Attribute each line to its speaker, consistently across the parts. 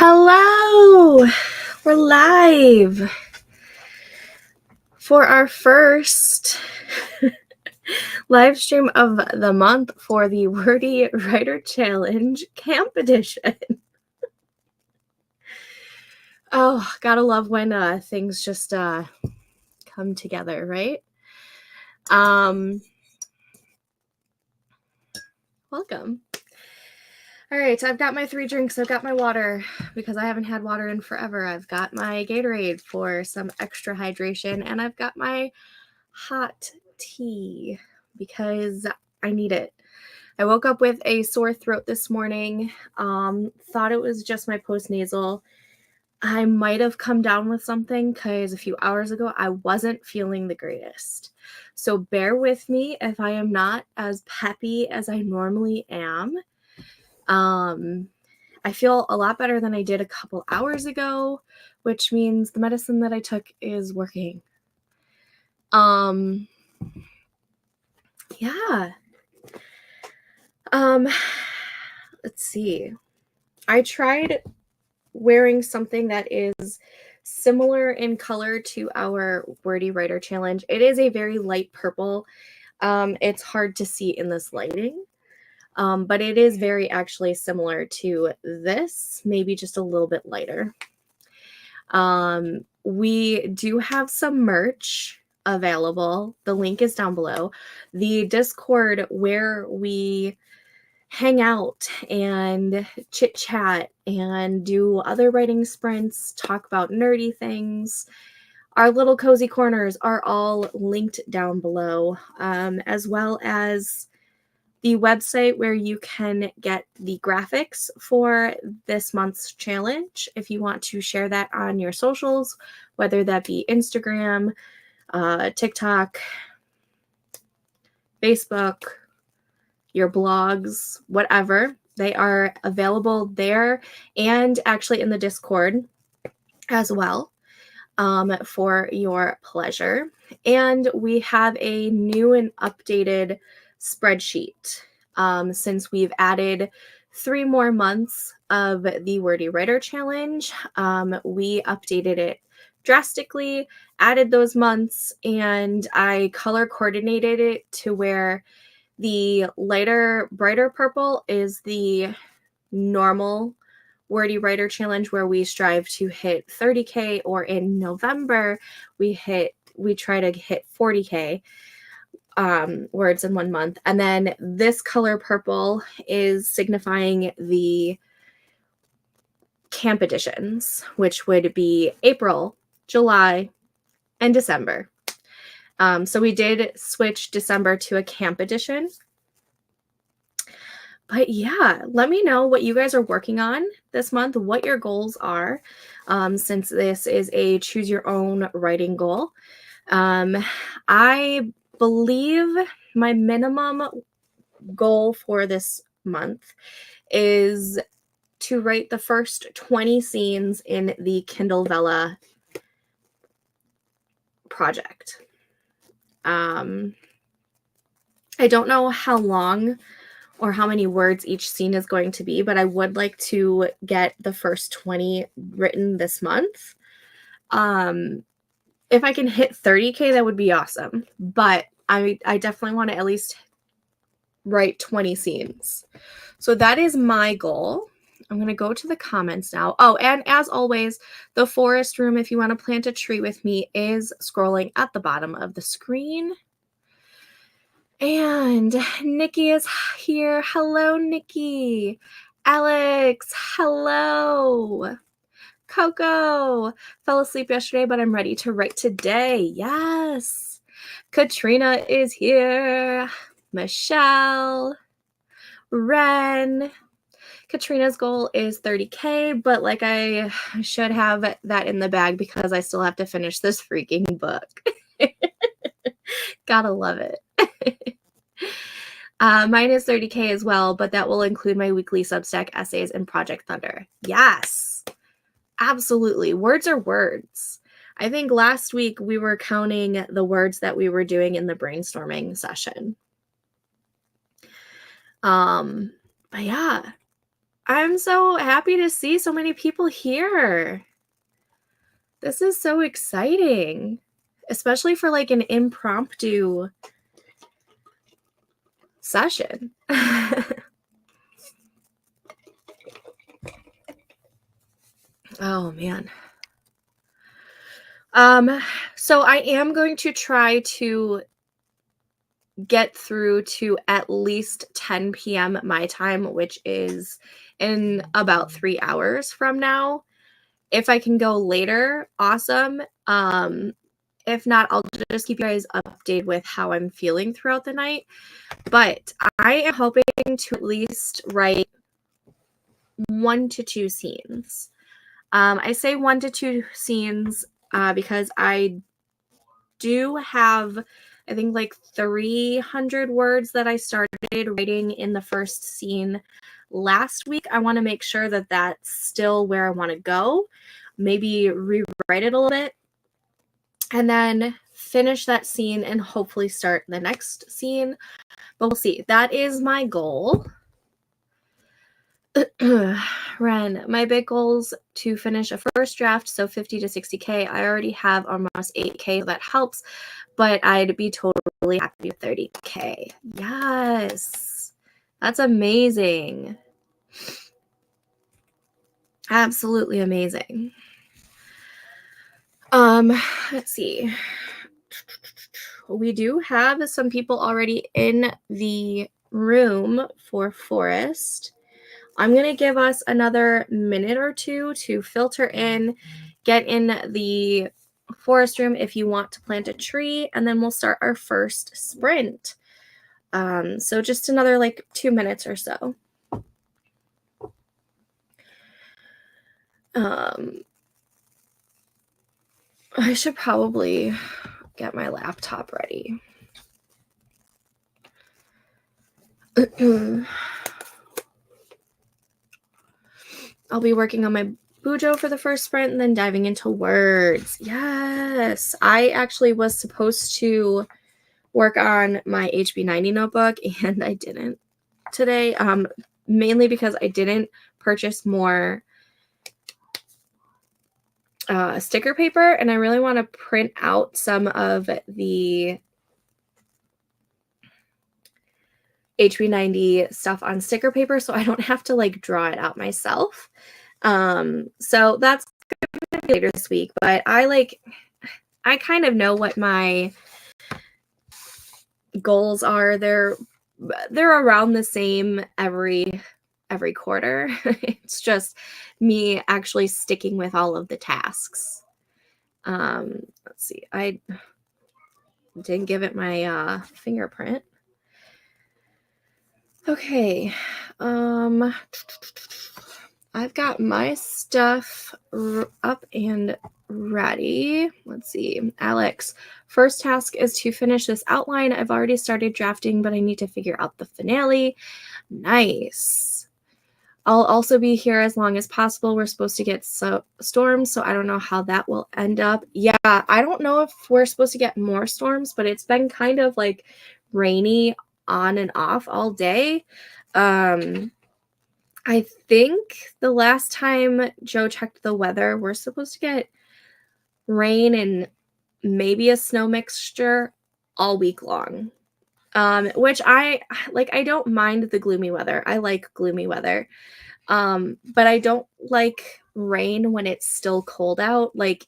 Speaker 1: Hello! We're live for our first live stream of the month for the Wordy Writer Challenge Camp Edition. Oh, gotta love when things just come together, right? Welcome. All right, I've got my 3 drinks. I've got my water because I haven't had water in forever. I've got my Gatorade for some extra hydration, and I've got my hot tea because I need it. I woke up with a sore throat this morning. Thought it was just my postnasal. I might have come down with something because a few hours ago I wasn't feeling the greatest. So bear with me if I am not as peppy as I normally am. I feel a lot better than I did a couple hours ago, which means the medicine that I took is working. Yeah. Let's see. I tried wearing something that is similar in color to our Wordy Writer Challenge. It is a very light purple. It's hard to see in this lighting. But it is very actually similar to this, maybe just a little bit lighter. We do have some merch available. The link is down below. The Discord where we hang out and chit chat and do other writing sprints, talk about nerdy things. Our little cozy corners are all linked down below, as well as the website where you can get the graphics for this month's challenge if you want to share that on your socials, whether that be Instagram, TikTok, Facebook, your blogs, whatever. They are available there and actually in the Discord as well, for your pleasure. And we have a new and updated spreadsheet since we've added 3 more months of the Wordy Writer Challenge. We updated it drastically, added those months, and I color coordinated it to where the lighter, brighter purple is the normal Wordy Writer Challenge where we strive to hit 30K, or in November we try to hit 40K words in 1 month. And then this color purple is signifying the camp editions, which would be April, July, and December. So we did switch December to a camp edition. But yeah, let me know what you guys are working on this month, what your goals are, since this is a choose your own writing goal. I believe my minimum goal for this month is to write the first 20 scenes in the Kindle Vella project. I don't know how long or how many words each scene is going to be, but I would like to get the first 20 written this month. If I can hit 30K, that would be awesome. But I definitely want to at least write 20 scenes. So that is my goal. I'm going to go to the comments now. Oh, and as always, the forest room, if you want to plant a tree with me, is scrolling at the bottom of the screen. And Nikki is here. Hello, Nikki. Alex, hello. Coco, fell asleep yesterday, but I'm ready to write today. Yes. Katrina is here. Michelle, Ren. Katrina's goal is 30K, but like I should have that in the bag because I still have to finish this freaking book. Gotta love it. Mine is 30K as well, but that will include my weekly Substack essays and Project Thunder. Yes, absolutely. Words are words. I think last week we were counting the words that we were doing in the brainstorming session. But yeah, I'm so happy to see so many people here. This is so exciting, especially for like an impromptu session. Oh man. So I am going to try to get through to at least 10 p.m. my time, which is in about 3 hours from now. If I can go later, awesome. If not, I'll just keep you guys updated with how I'm feeling throughout the night. But I am hoping to at least write 1 to 2 scenes. I say 1 to 2 scenes because I do have, I think, like 300 words that I started writing in the first scene last week. I want to make sure that that's still where I want to go. Maybe rewrite it a little bit and then finish that scene and hopefully start the next scene. But we'll see. That is my goal. Ren, my big goals to finish a first draft, so 50 to 60K. I already have almost 8K, so that helps, but I'd be totally happy with 30K. Yes, that's amazing. Absolutely amazing. Let's see. We do have some people already in the room for Forest. I'm going to give us another minute or two to filter in, get in the forest room if you want to plant a tree, and then we'll start our first sprint. So just another like 2 minutes or so. I should probably get my laptop ready. I'll be working on my Bujo for the first sprint and then diving into words. Yes, I actually was supposed to work on my HB90 notebook and I didn't today, mainly because I didn't purchase more sticker paper, and I really want to print out some of the HB90 stuff on sticker paper so I don't have to like draw it out myself. So that's gonna be later this week, but I kind of know what my goals are. They're around the same every quarter. It's just me actually sticking with all of the tasks. Let's see. I didn't give it my fingerprint. Okay. I've got my stuff up and ready. Let's see. Alex, first task is to finish this outline. I've already started drafting, but I need to figure out the finale. Nice. I'll also be here as long as possible. We're supposed to get storms, so I don't know how that will end up. Yeah, I don't know if we're supposed to get more storms, but it's been kind of like rainy on and off all day. I think the last time Joe checked the weather, we're supposed to get rain and maybe a snow mixture all week long. Which I don't mind the gloomy weather. I like gloomy weather. But I don't like rain when it's still cold out. Like,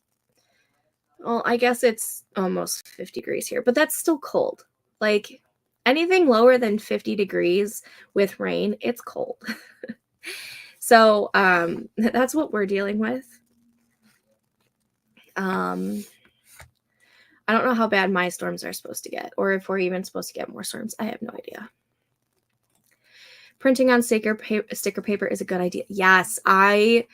Speaker 1: well, I guess it's almost 50 degrees here, but that's still cold. Like anything lower than 50 degrees with rain, it's cold. So that's what we're dealing with. I don't know how bad my storms are supposed to get, or if we're even supposed to get more storms. I have no idea. Printing on sticker paper is a good idea. Yes, I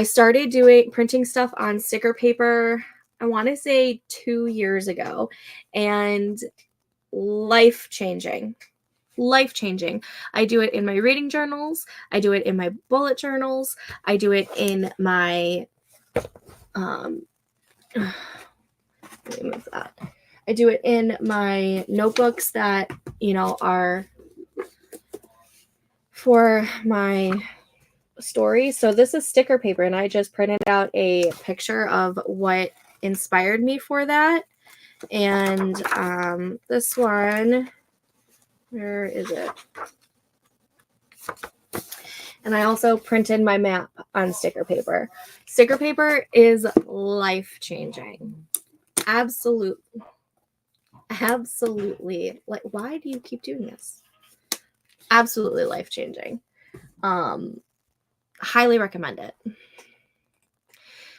Speaker 1: started doing printing stuff on sticker paper, I want to say 2 years ago, and life-changing. Life-changing. I do it in my reading journals. I do it in my bullet journals. I do it in my let me move that. I do it in my notebooks that, are for my story. So this is sticker paper, and I just printed out a picture of what inspired me for that. And this one, where is it? And I also printed my map on sticker paper. Sticker paper is life-changing. Absolutely. Like, why do you keep doing this? Absolutely life-changing. Highly recommend it.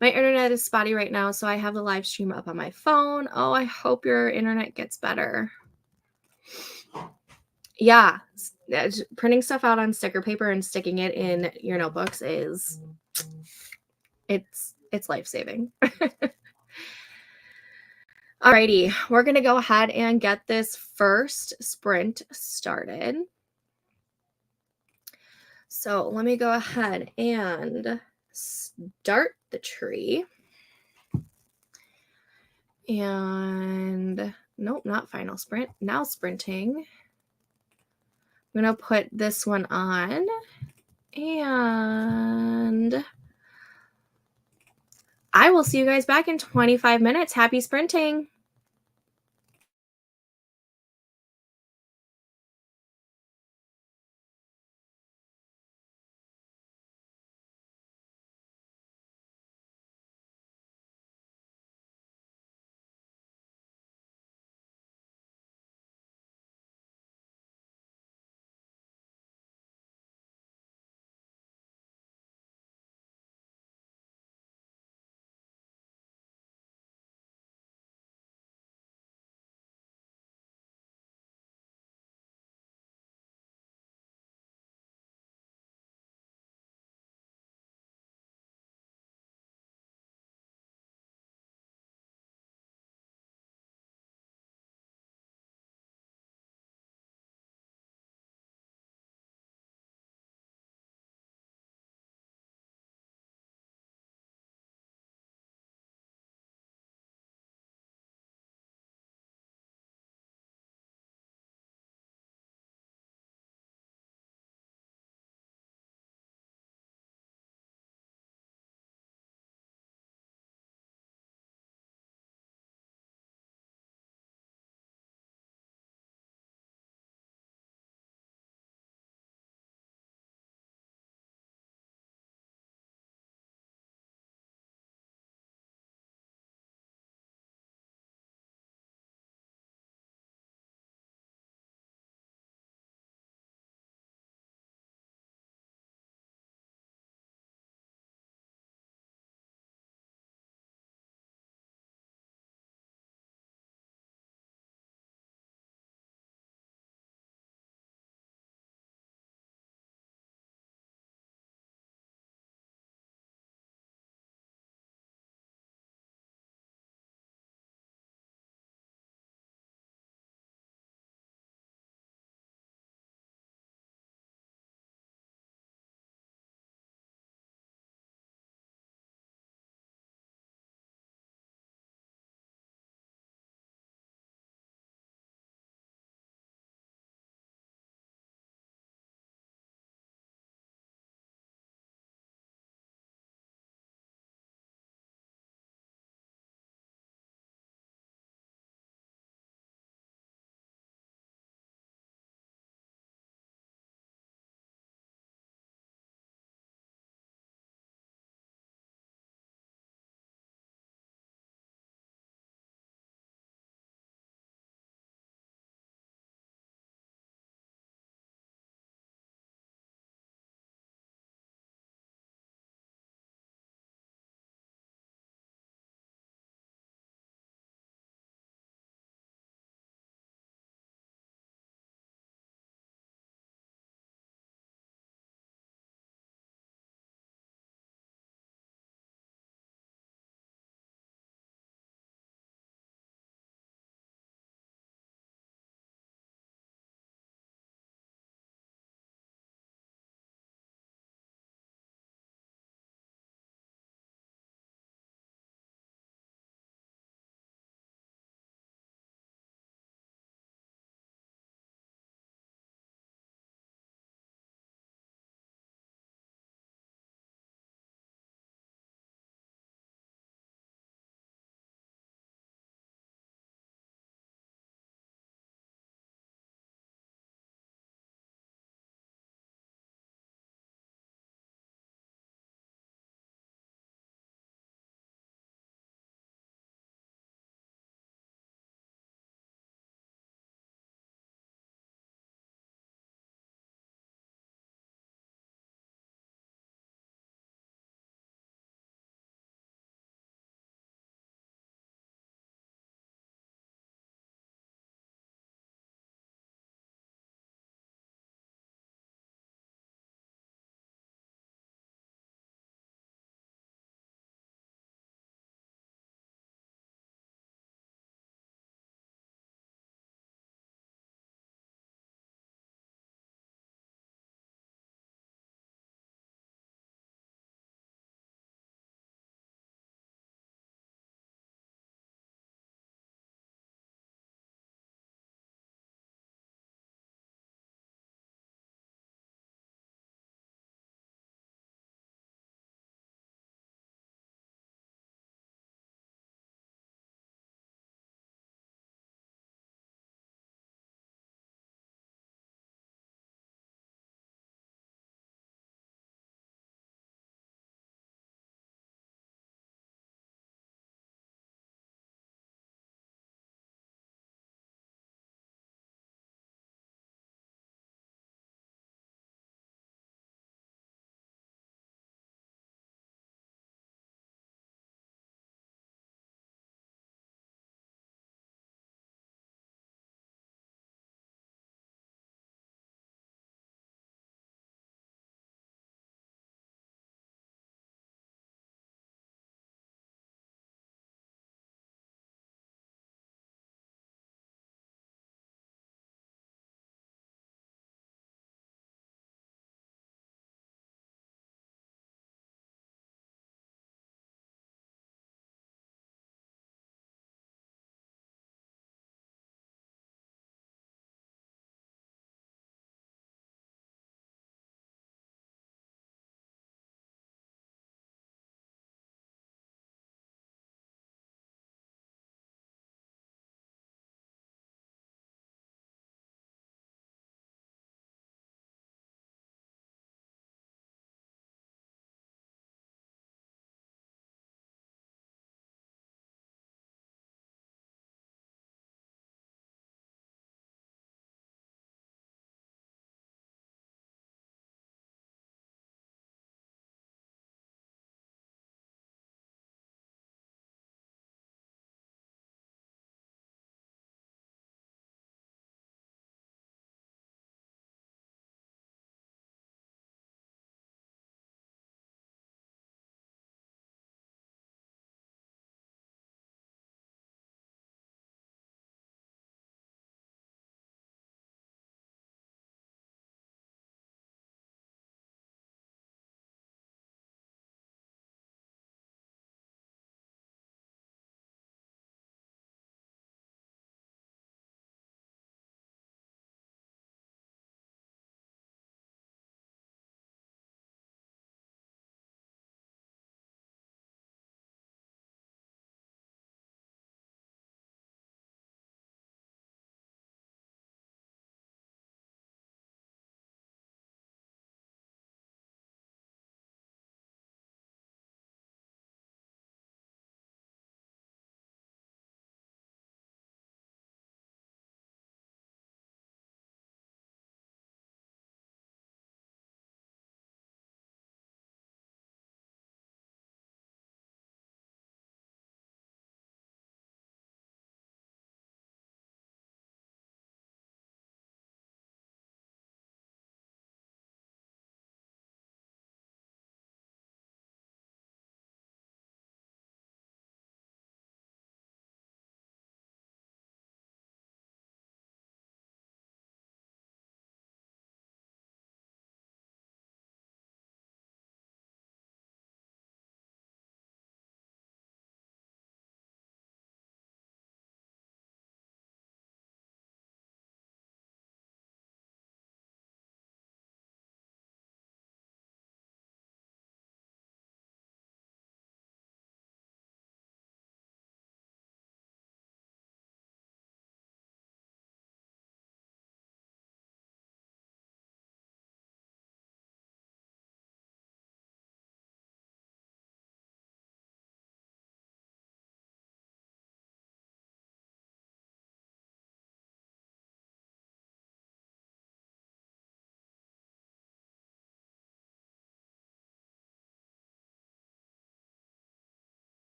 Speaker 1: My internet is spotty right now, so I have the live stream up on my phone. Oh, I hope your internet gets better. Yeah, printing stuff out on sticker paper and sticking it in your notebooks is it's life-saving. Alrighty, we're gonna go ahead and get this first sprint started. So let me go ahead and start the tree. And nope, not final sprint. Now sprinting. I'm going to put this one on. And I will see you guys back in 25 minutes. Happy sprinting.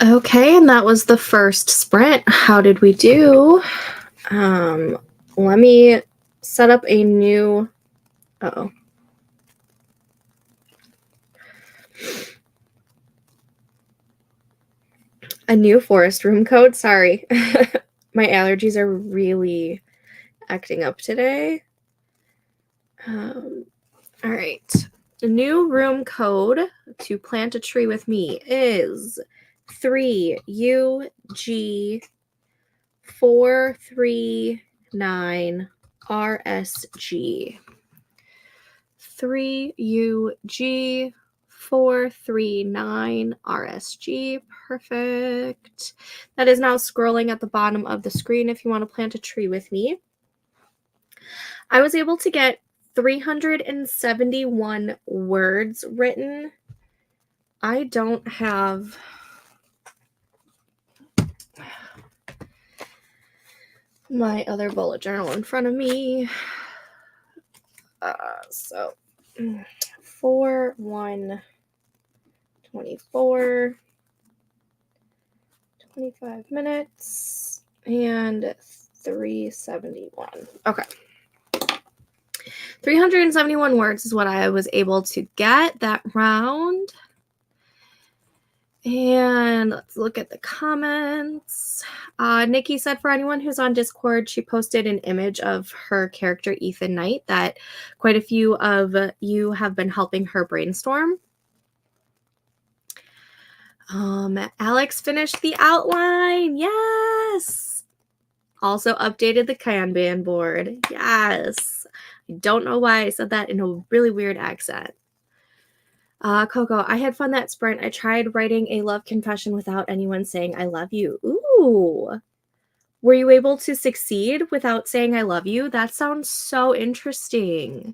Speaker 1: Okay, and that was the first sprint. How did we do? Let me set up a new, a new forest room code. Sorry. My allergies are really acting up today. All right. The new room code to plant a tree with me is 3UG439 RSG. 3UG439 RSG. Perfect. That is now scrolling at the bottom of the screen if you want to plant a tree with me. I was able to get 371 words written. I don't have my other bullet journal in front of me. So 4/1/24, 25 minutes, and 371. Okay. 371 words is what I was able to get that round. And let's look at the comments. Nikki said, for anyone who's on Discord, she posted an image of her character Ethan Knight that quite a few of you have been helping her brainstorm. Alex finished the outline. Yes. Also updated the Kanban board. Yes. I don't know why I said that in a really weird accent. Coco, I had fun that sprint. I tried writing a love confession without anyone saying I love you. Ooh. Were you able to succeed without saying I love you? That sounds so interesting.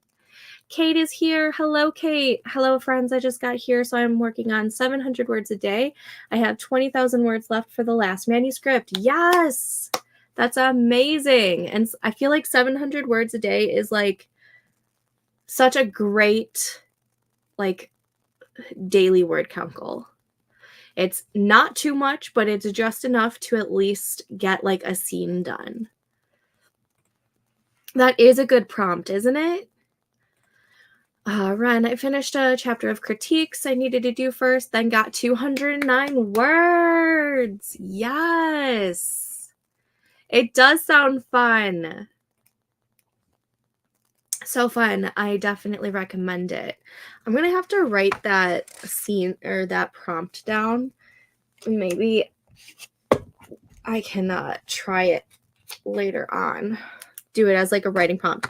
Speaker 1: Kate is here. Hello, Kate. Hello, friends. I just got here, so I'm working on 700 words a day. I have 20,000 words left for the last manuscript. Yes! That's amazing. And I feel like 700 words a day is like such a great like daily word count goal. It's not too much, but it's just enough to at least get like a scene done. That is a good prompt, isn't it? Ren, I finished a chapter of critiques I needed to do first, then got 209 words. Yes. It does sound fun. So fun. I definitely recommend it. I'm going to have to write that scene or that prompt down. Maybe I can try it later on. Do it as like a writing prompt.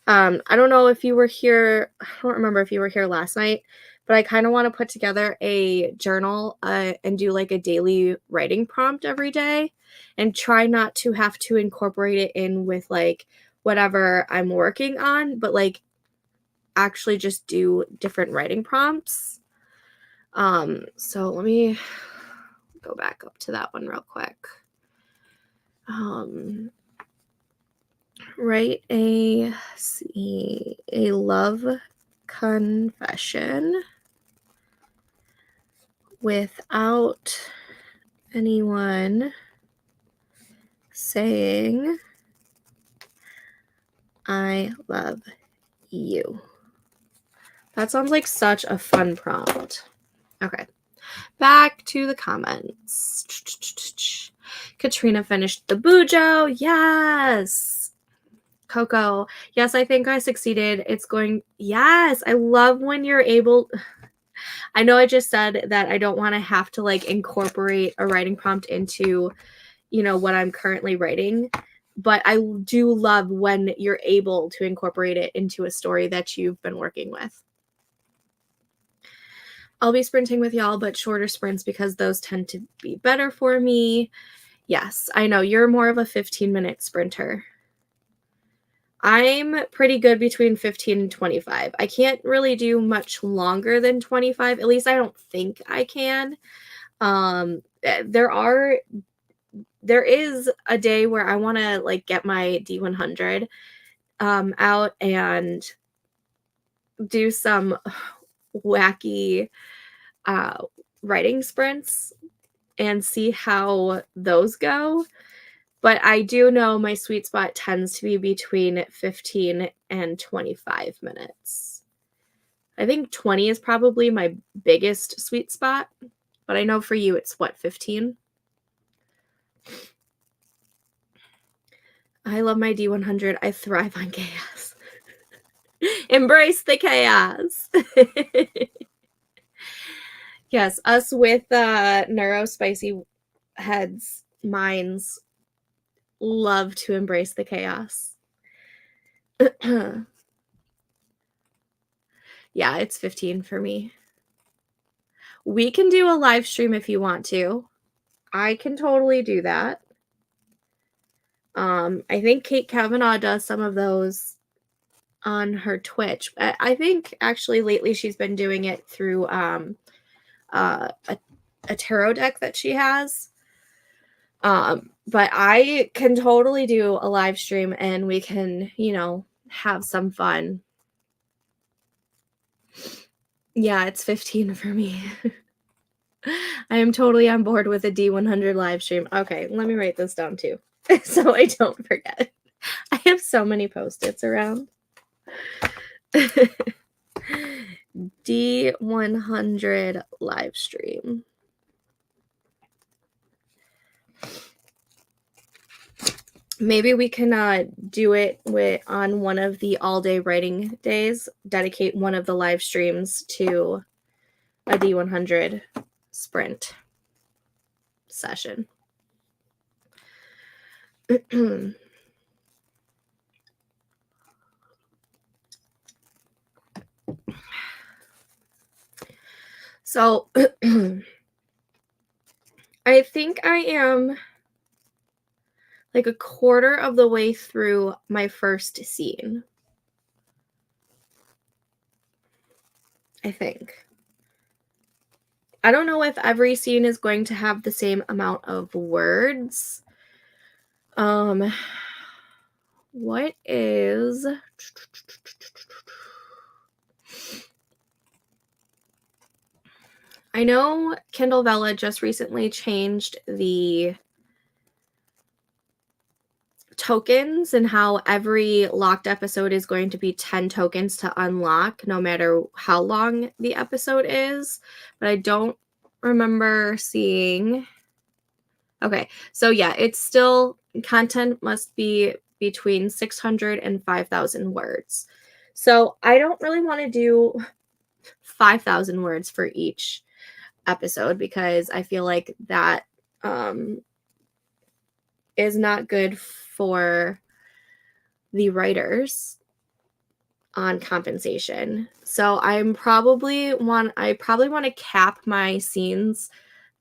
Speaker 1: I don't know if you were here. I don't remember if you were here last night, but I kind of want to put together a journal and do like a daily writing prompt every day and try not to have to incorporate it in with like whatever I'm working on, but like actually just do different writing prompts. So let me go back up to that one real quick. Write a love confession without anyone saying I love you. That sounds like such a fun prompt. Okay. Back to the comments. Katrina finished the Bujo. Yes. Coco. Yes, I think I succeeded. It's going. Yes. I love when you're able. I know I just said that I don't want to have to like incorporate a writing prompt into, what I'm currently writing. But I do love when you're able to incorporate it into a story that you've been working with. I'll be sprinting with y'all, but shorter sprints because those tend to be better for me. Yes, I know you're more of a 15-minute sprinter. I'm pretty good between 15 and 25. I can't really do much longer than 25. At least I don't think I can. There is a day where I want to like get my D100 out and do some wacky writing sprints. and see how those go. But I do know my sweet spot tends to be between 15 and 25 minutes. I think 20 is probably my biggest sweet spot, but I know for you it's what, 15? I love my D100. I thrive on chaos. Embrace the chaos. Yes, us with neuro spicy heads, minds, love to embrace the chaos. Yeah, it's 15 for me. We can do a live stream if you want to. I can totally do that. I think Kate Kavanaugh does some of those on her Twitch. I think actually lately she's been doing it through a tarot deck that she has. But I can totally do a live stream and we can, have some fun. Yeah, it's 15 for me. I am totally on board with a D100 live stream. Okay, let me write this down too, so I don't forget. I have so many Post-its around. D100 live stream. Maybe we can do it on one of the all-day writing days, dedicate one of the live streams to a D100 sprint session. So I think I am like a quarter of the way through my first scene. I think. I don't know if every scene is going to have the same amount of words. What is... I know Kindle Vella just recently changed the tokens and how every locked episode is going to be 10 tokens to unlock no matter how long the episode is, but I don't remember seeing. Okay, so yeah, it's still content must be between 600 and 5,000 words. So I don't really want to do 5,000 words for each episode because I feel like that is not good for the writers on compensation. So I probably want to cap my scenes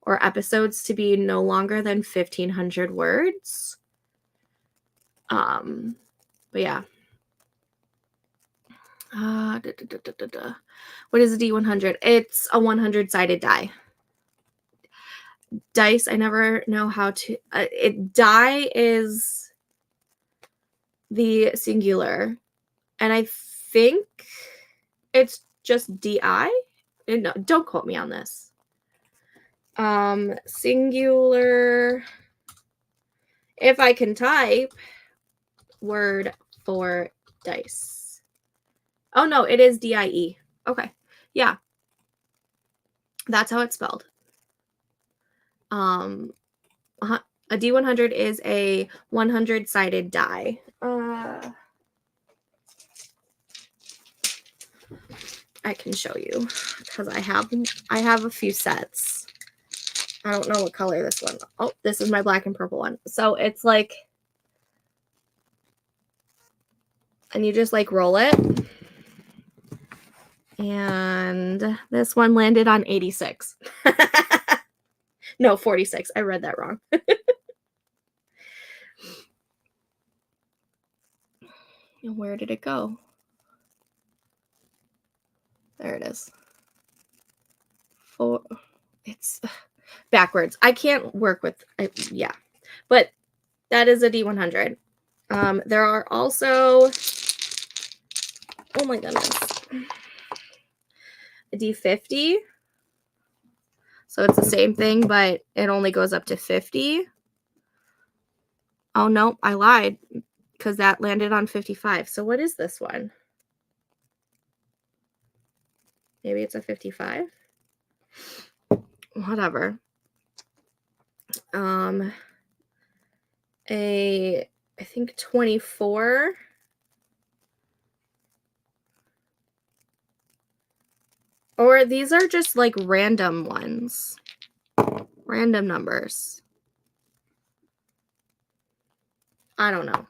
Speaker 1: or episodes to be no longer than 1,500 words. But yeah. What is a D100? It's a 100-sided die. Dice, I never know how to... die is the singular. And I think it's just DI. No, don't quote me on this. Singular. If I can type word for dice. Oh no, it is DIE. Okay. Yeah. That's how it's spelled. A D100 is a 100-sided die. I can show you because I have a few sets. I don't know what color this one. Oh, this is my black and purple one. So it's like, and you just like roll it. And this one landed on 86. No, 46. I read that wrong. Where did it go? There it is. It's backwards. I can't work with, yeah. But that is a D100. There are also, oh my goodness, a D50, So it's the same thing, but it only goes up to 50. Oh, no, I lied because that landed on 55. So what is this one? Maybe it's a 55? Whatever. I think 24. Or these are just like random ones. Random numbers. I don't know.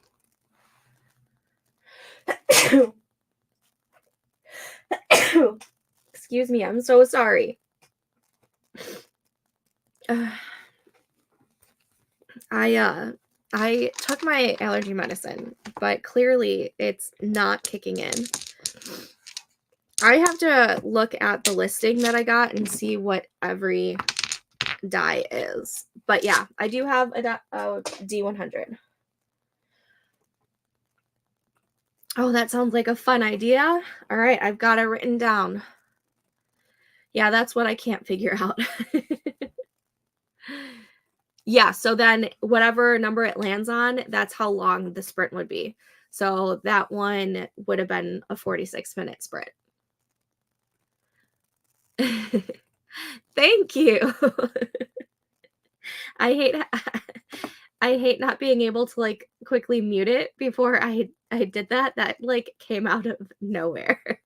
Speaker 1: Excuse me, I'm so sorry. I took my allergy medicine, but clearly it's not kicking in. I have to look at the listing that I got and see what every die is. But yeah, I do have a D100. Oh, that sounds like a fun idea. All right, I've got it written down. Yeah, that's what I can't figure out. Yeah, so then whatever number it lands on, that's how long the sprint would be. So that one would have been a 46-minute sprint. Thank you. I hate not being able to like quickly mute it before I did that. That like came out of nowhere.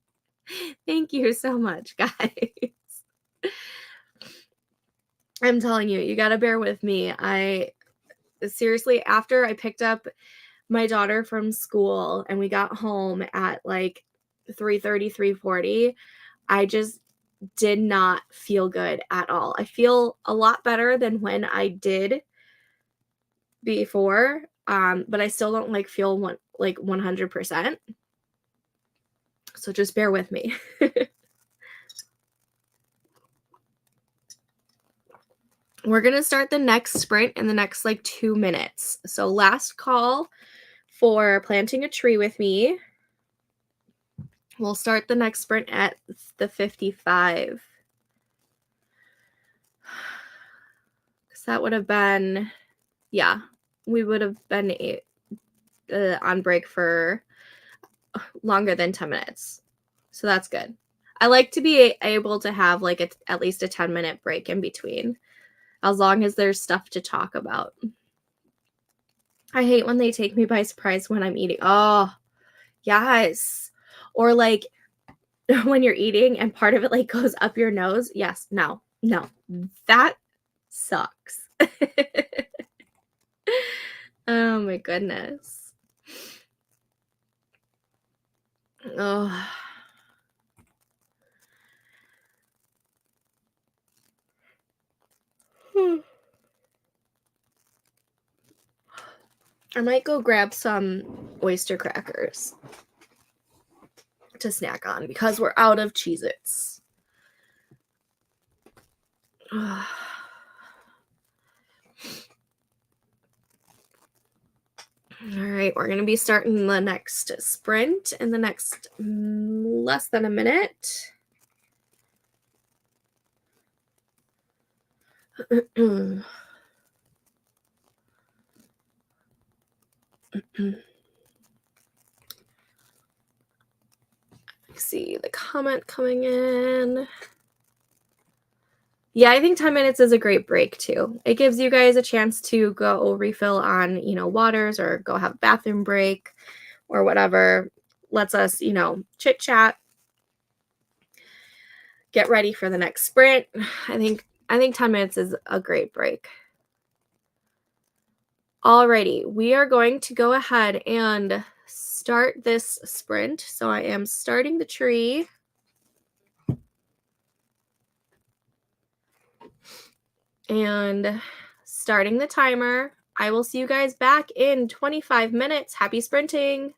Speaker 1: Thank you so much, guys. I'm telling you, you got to bear with me. I seriously, after I picked up my daughter from school and we got home at like 3:30, 3:40, I just did not feel good at all. I feel a lot better than when I did before, but I still don't like feel 100%. So just bear with me. We're going to start the next sprint in the next like 2 minutes. So last call for planting a tree with me. We'll start the next sprint at the 55. Because that would have been, yeah, we would have been on break for longer than 10 minutes. So that's good. I like to be able to have like at least a 10-minute break in between, as long as there's stuff to talk about. I hate when they take me by surprise when I'm eating. Oh, yes. Or like when you're eating and part of it like goes up your nose. Yes, no. That sucks. Oh my goodness. Oh. I might go grab some oyster crackers to snack on because we're out of Cheez-Its. All right, we're going to be starting the next sprint in the next less than a minute. See the comment coming in. Yeah, I think 10 minutes is a great break too. It gives you guys a chance to go refill on, waters or go have a bathroom break or whatever. Lets us, chit chat, get ready for the next sprint. I think 10 minutes is a great break. Alrighty, we are going to go ahead and start this sprint. So I am starting the tree. And starting the timer. I will see you guys back in 25 minutes. Happy sprinting!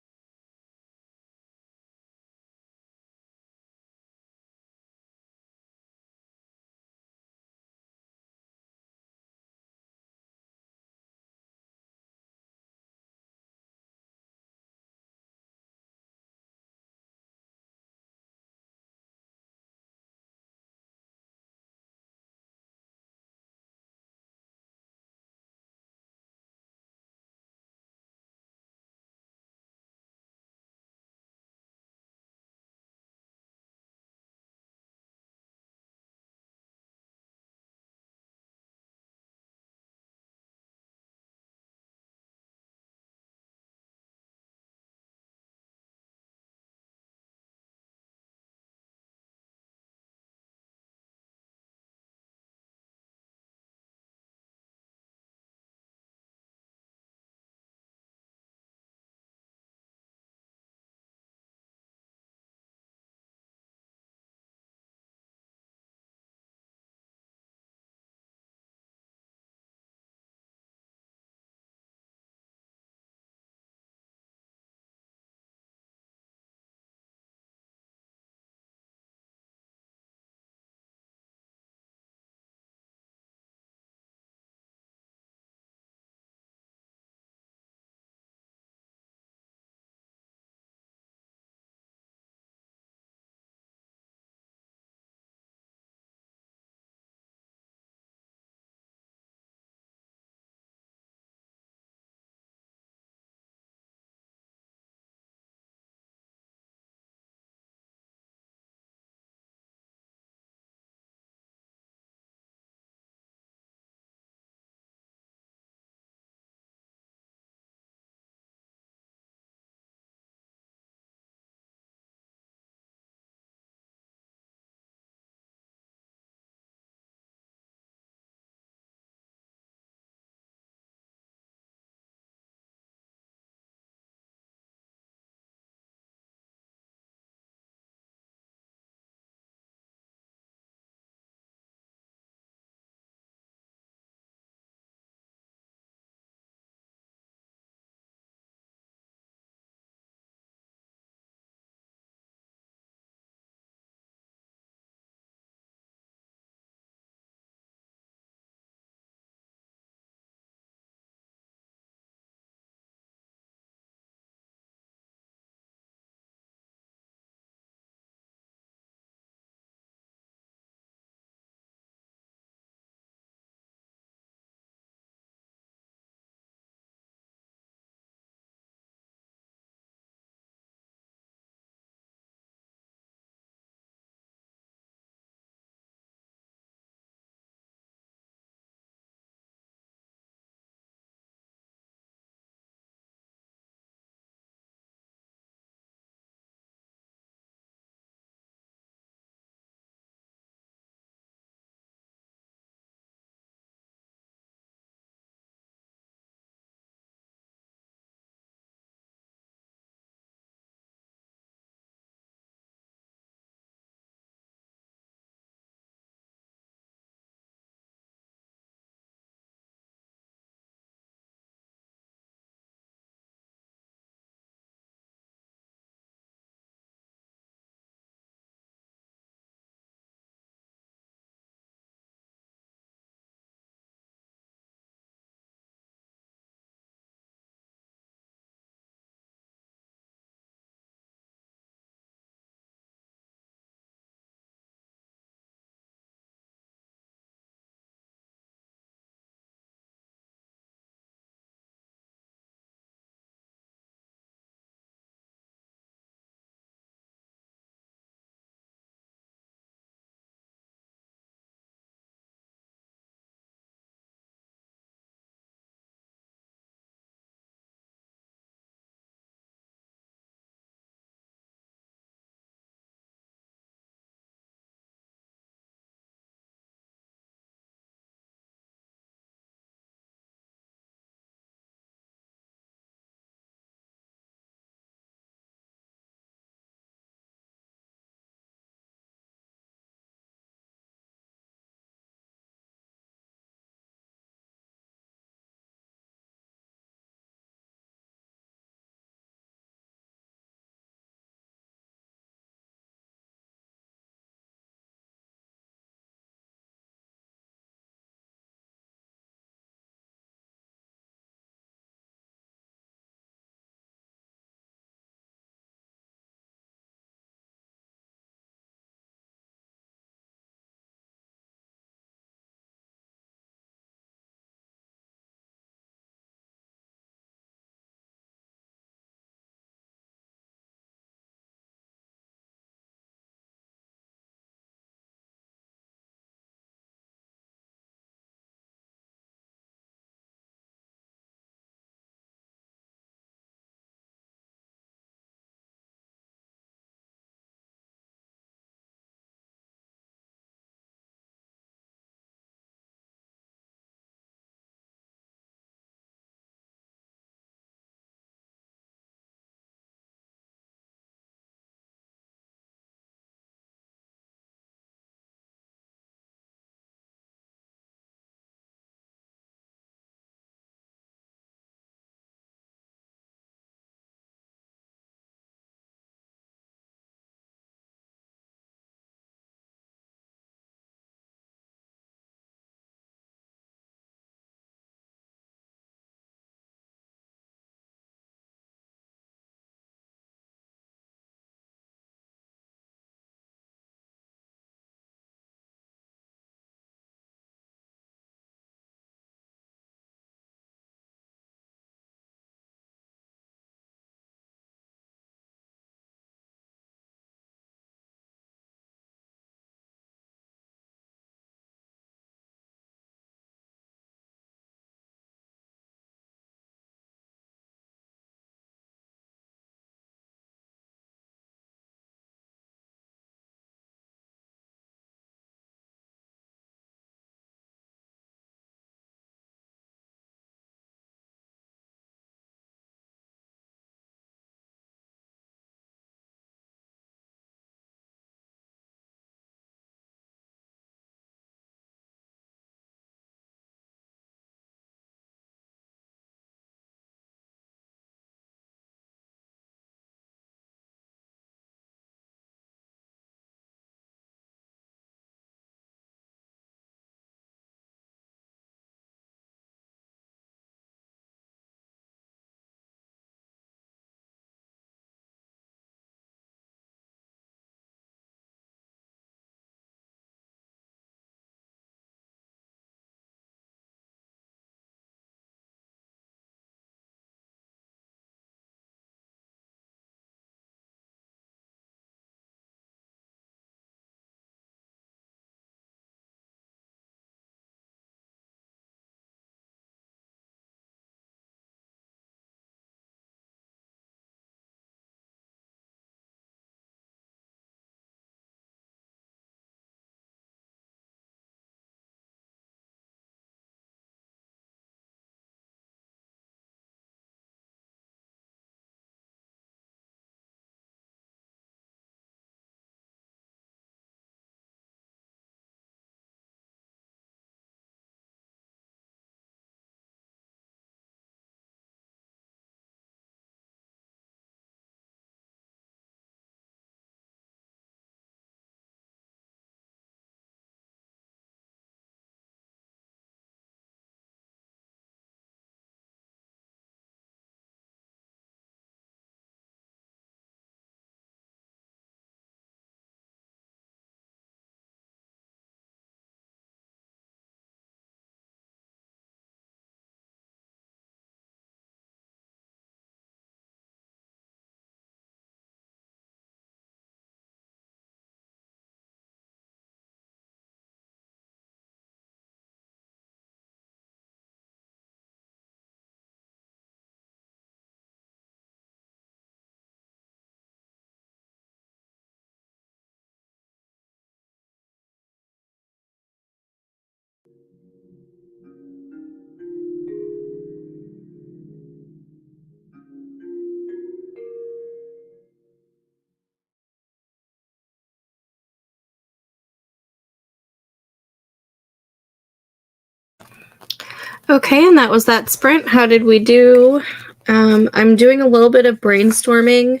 Speaker 1: Okay, and that was that sprint. How did we do? I'm doing a little bit of brainstorming.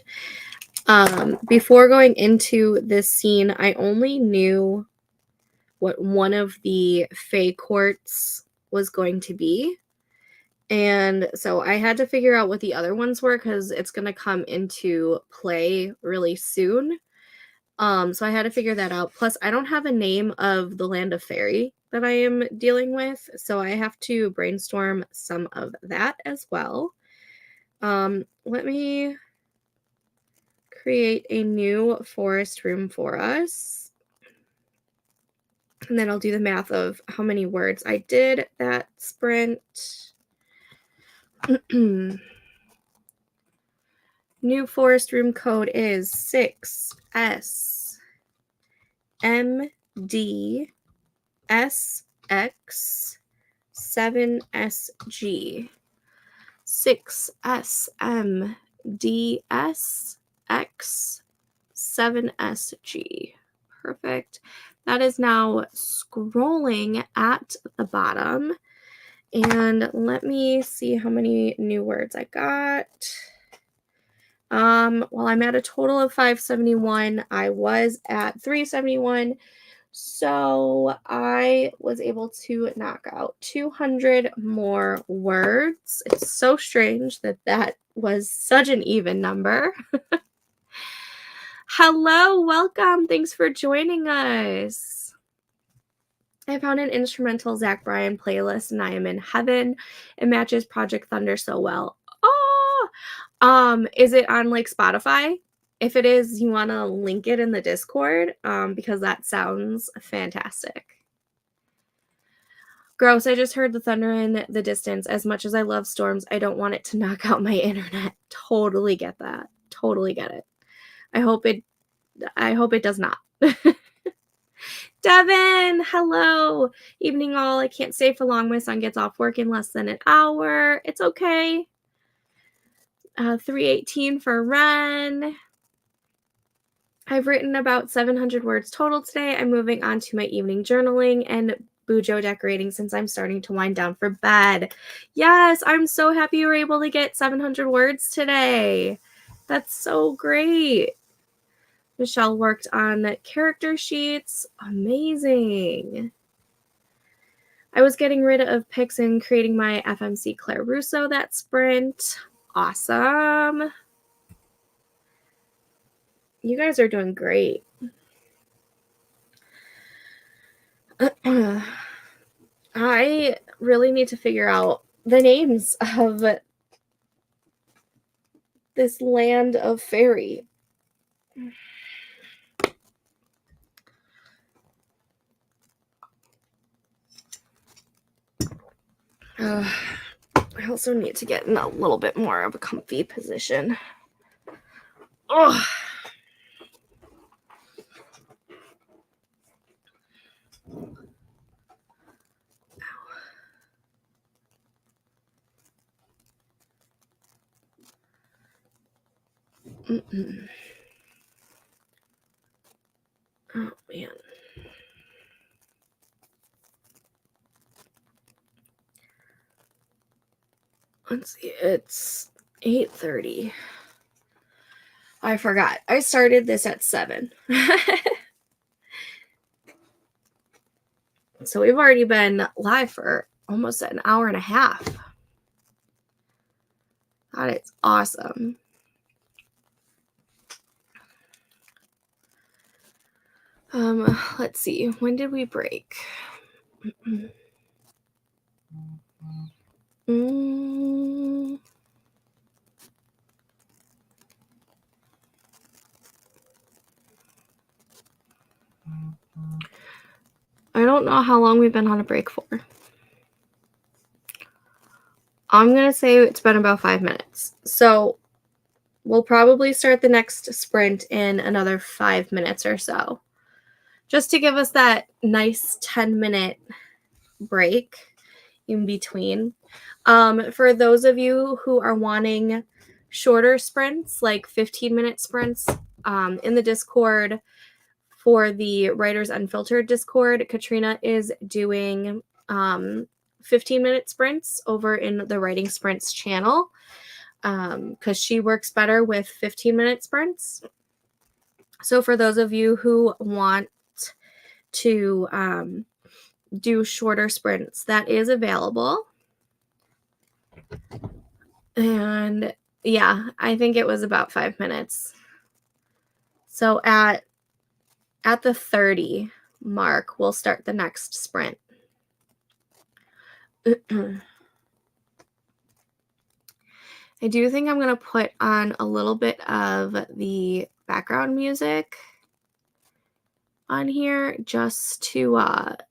Speaker 1: Before going into this scene, I only knew what one of the Fey courts was going to be. And so I had to figure out what the other ones were because it's going to come into play really soon. So I had to figure that out. Plus, I don't have a name of the land of fairy that I am dealing with, so I have to brainstorm some of that as well. Let me create a new forest room for us. And then I'll do the math of how many words I did that sprint. New forest room code is 6S MD SX 7SG. 6SMDSX 7SG. Perfect. That is now scrolling at the bottom. And let me see how many new words I got. Well, I'm at a total of 571. I was at 371. So I was able to knock out 200 more words. It's so strange that that was such an even number. Hello, welcome. Thanks for joining us. I found an instrumental Zach Bryan playlist and I am in heaven. It matches Project Thunder so well. Oh, is it on like Spotify? If it is, you want to link it in the Discord because that sounds fantastic. Gross, I just heard the thunder in the distance. As much as I love storms, I don't want it to knock out my internet. Totally get that. Totally get it. I hope it does not. Devin, hello. Evening all. I can't stay for long. My son gets off work in less than an hour. It's okay. 318 for Ren. I've written about 700 words total today. I'm moving on to my evening journaling and Bujo decorating since I'm starting to wind down for bed. Yes, I'm so happy you were able to get 700 words today. That's so great. Michelle worked on character sheets. Amazing. I was getting rid of pics and creating my FMC Claire Russo that sprint. Awesome. You guys are doing great. I really need to figure out the names of this land of fairy. I also need to get in a little bit more of a comfy position. Oh. Oh, man. Let's see. It's 8:30. I forgot. I started this at 7. So we've already been live for almost an hour and a half. That is awesome. Let's see. When did we break? I don't know how long we've been on a break for. I'm going to say it's been about 5 minutes. So we'll probably start the next sprint in another 5 minutes or so, just to give us that nice 10-minute break in between. For those of you who are wanting shorter sprints, like 15-minute sprints, in the Discord, for the Writers Unfiltered Discord, Katrina is doing 15-minute sprints over in the Writing Sprints channel, because she works better with 15-minute sprints. So for those of you who want to do shorter sprints, that is available. And yeah, I think it was about 5 minutes. So at the 30 mark, we'll start the next sprint. I do think I'm going to put on a little bit of the background music on here just to offset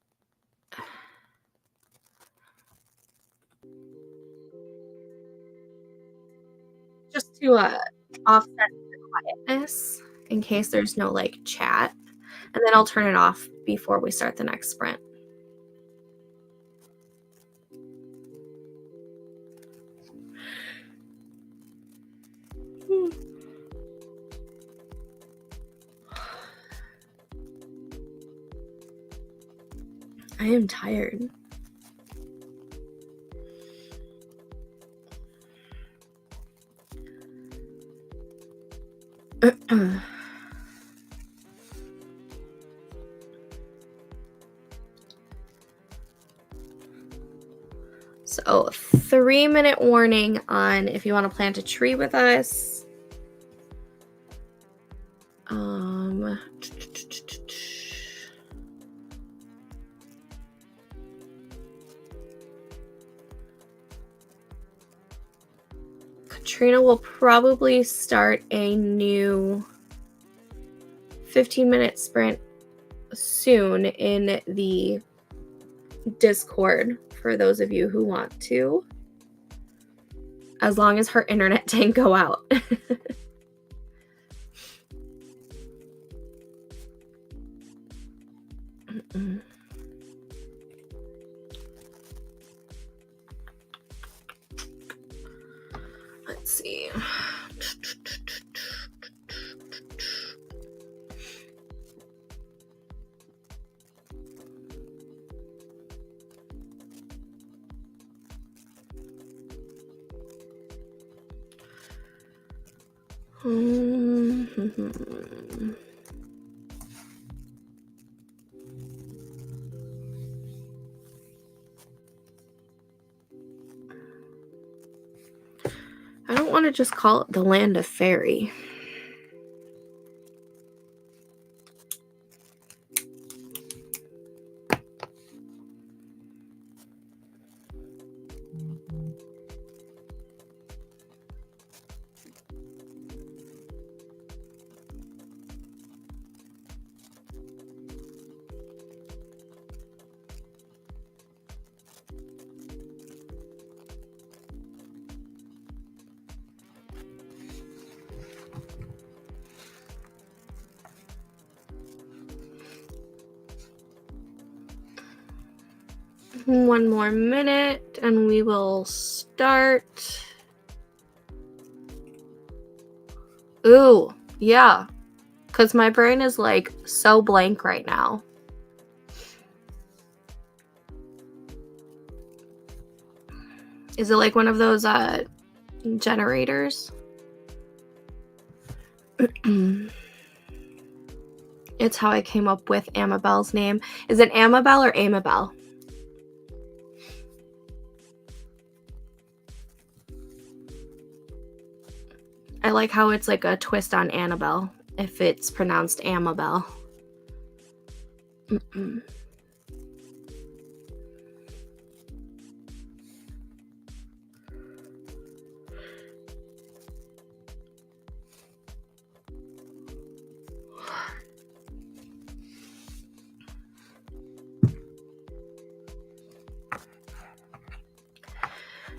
Speaker 1: the quietness in case there's no like chat, and then I'll turn it off before we start the next sprint. I am tired. So 3-minute warning on if you want to plant a tree with us. Katrina will probably start a new 15-minute sprint soon in the Discord for those of you who want to, as long as her internet didn't go out. Let's see. I don't want to just call it the land of fairy. One more minute and we will start. Ooh, yeah, because my brain is like so blank right now. Is it like one of those generators? It's how I came up with Amabel's name. Is it Amabel or Amabel? I like how it's like a twist on Annabelle if it's pronounced Amabel.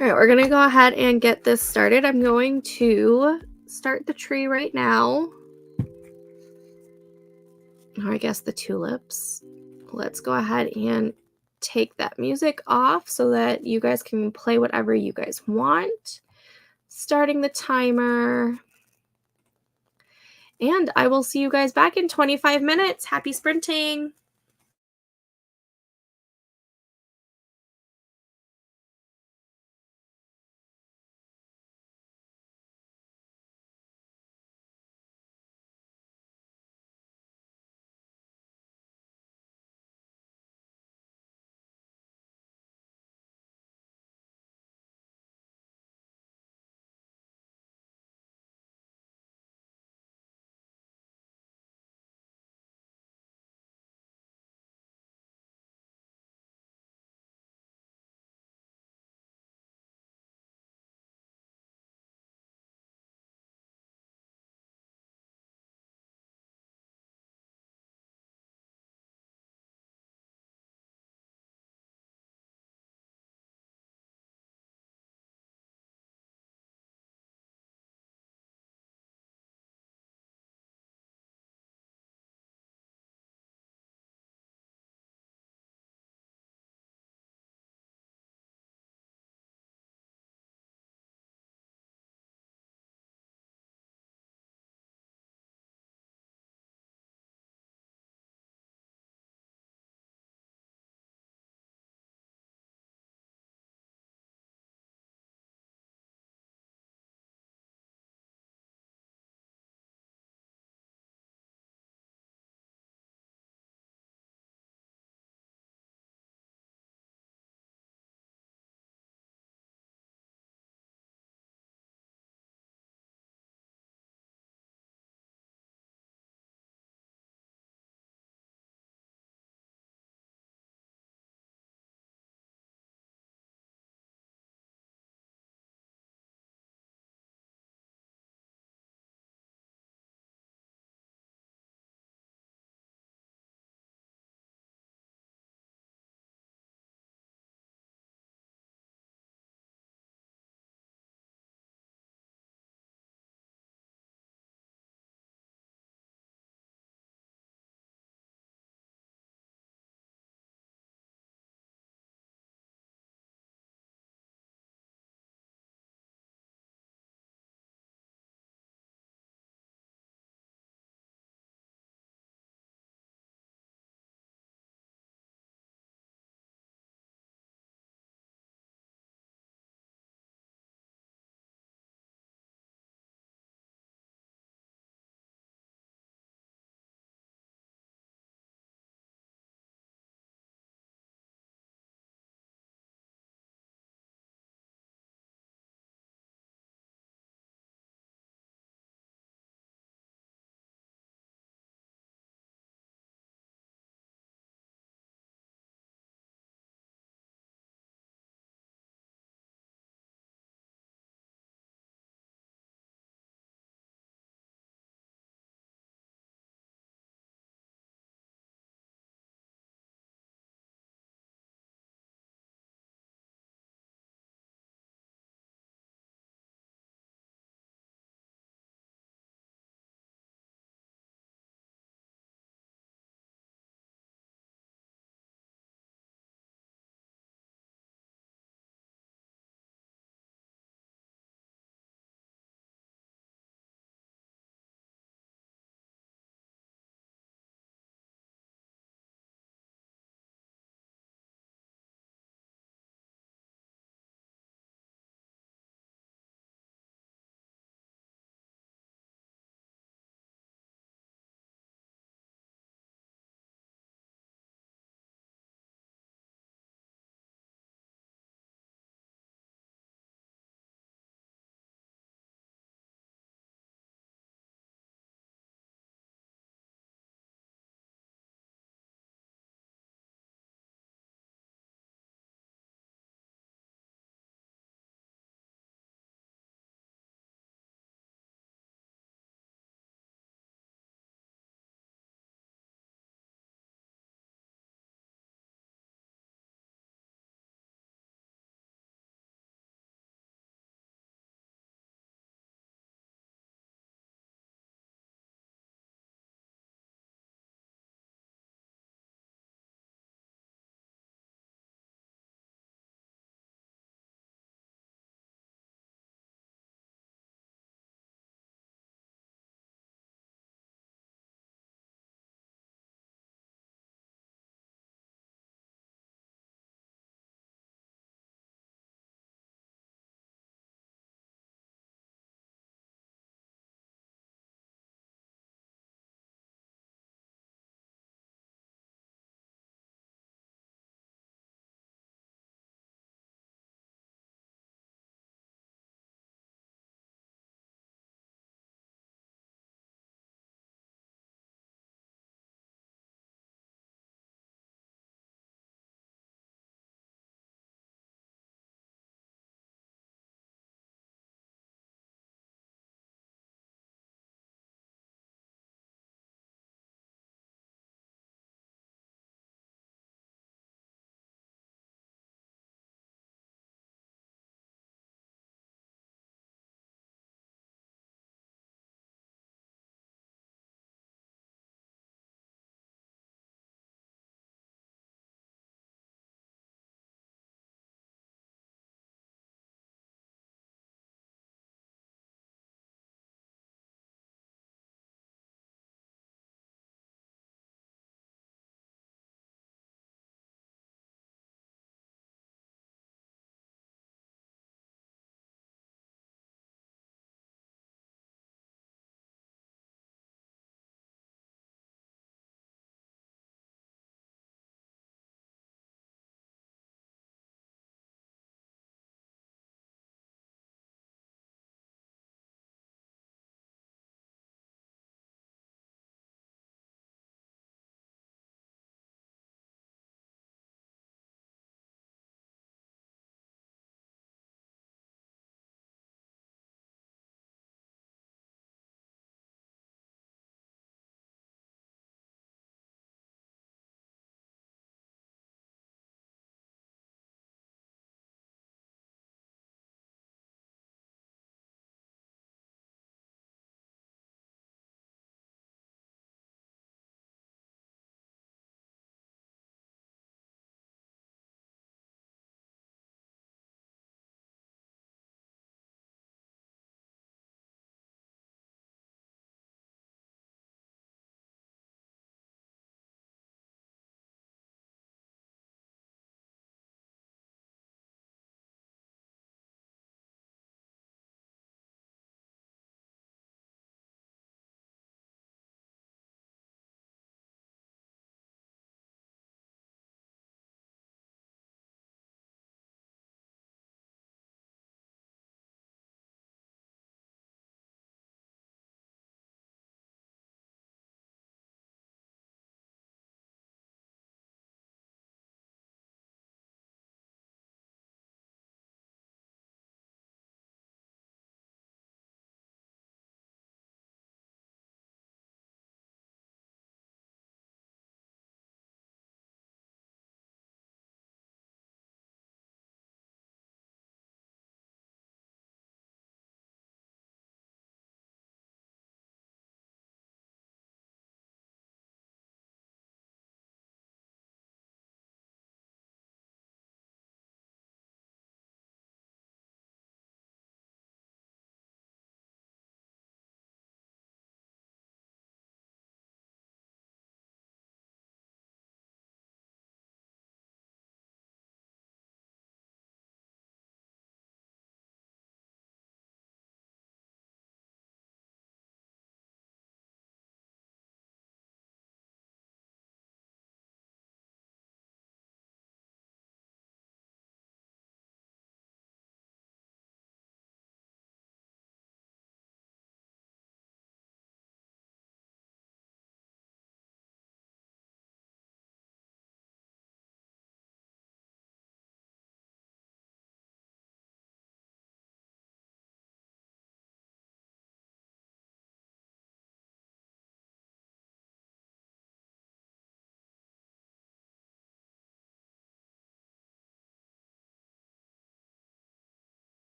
Speaker 1: All right, we're going to go ahead and get this started. I'm going to start the tree right now. Or I guess the tulips. Let's go ahead and take that music off so that you guys can play whatever you guys want. Starting the timer. And I will see you guys back in 25 minutes. Happy sprinting.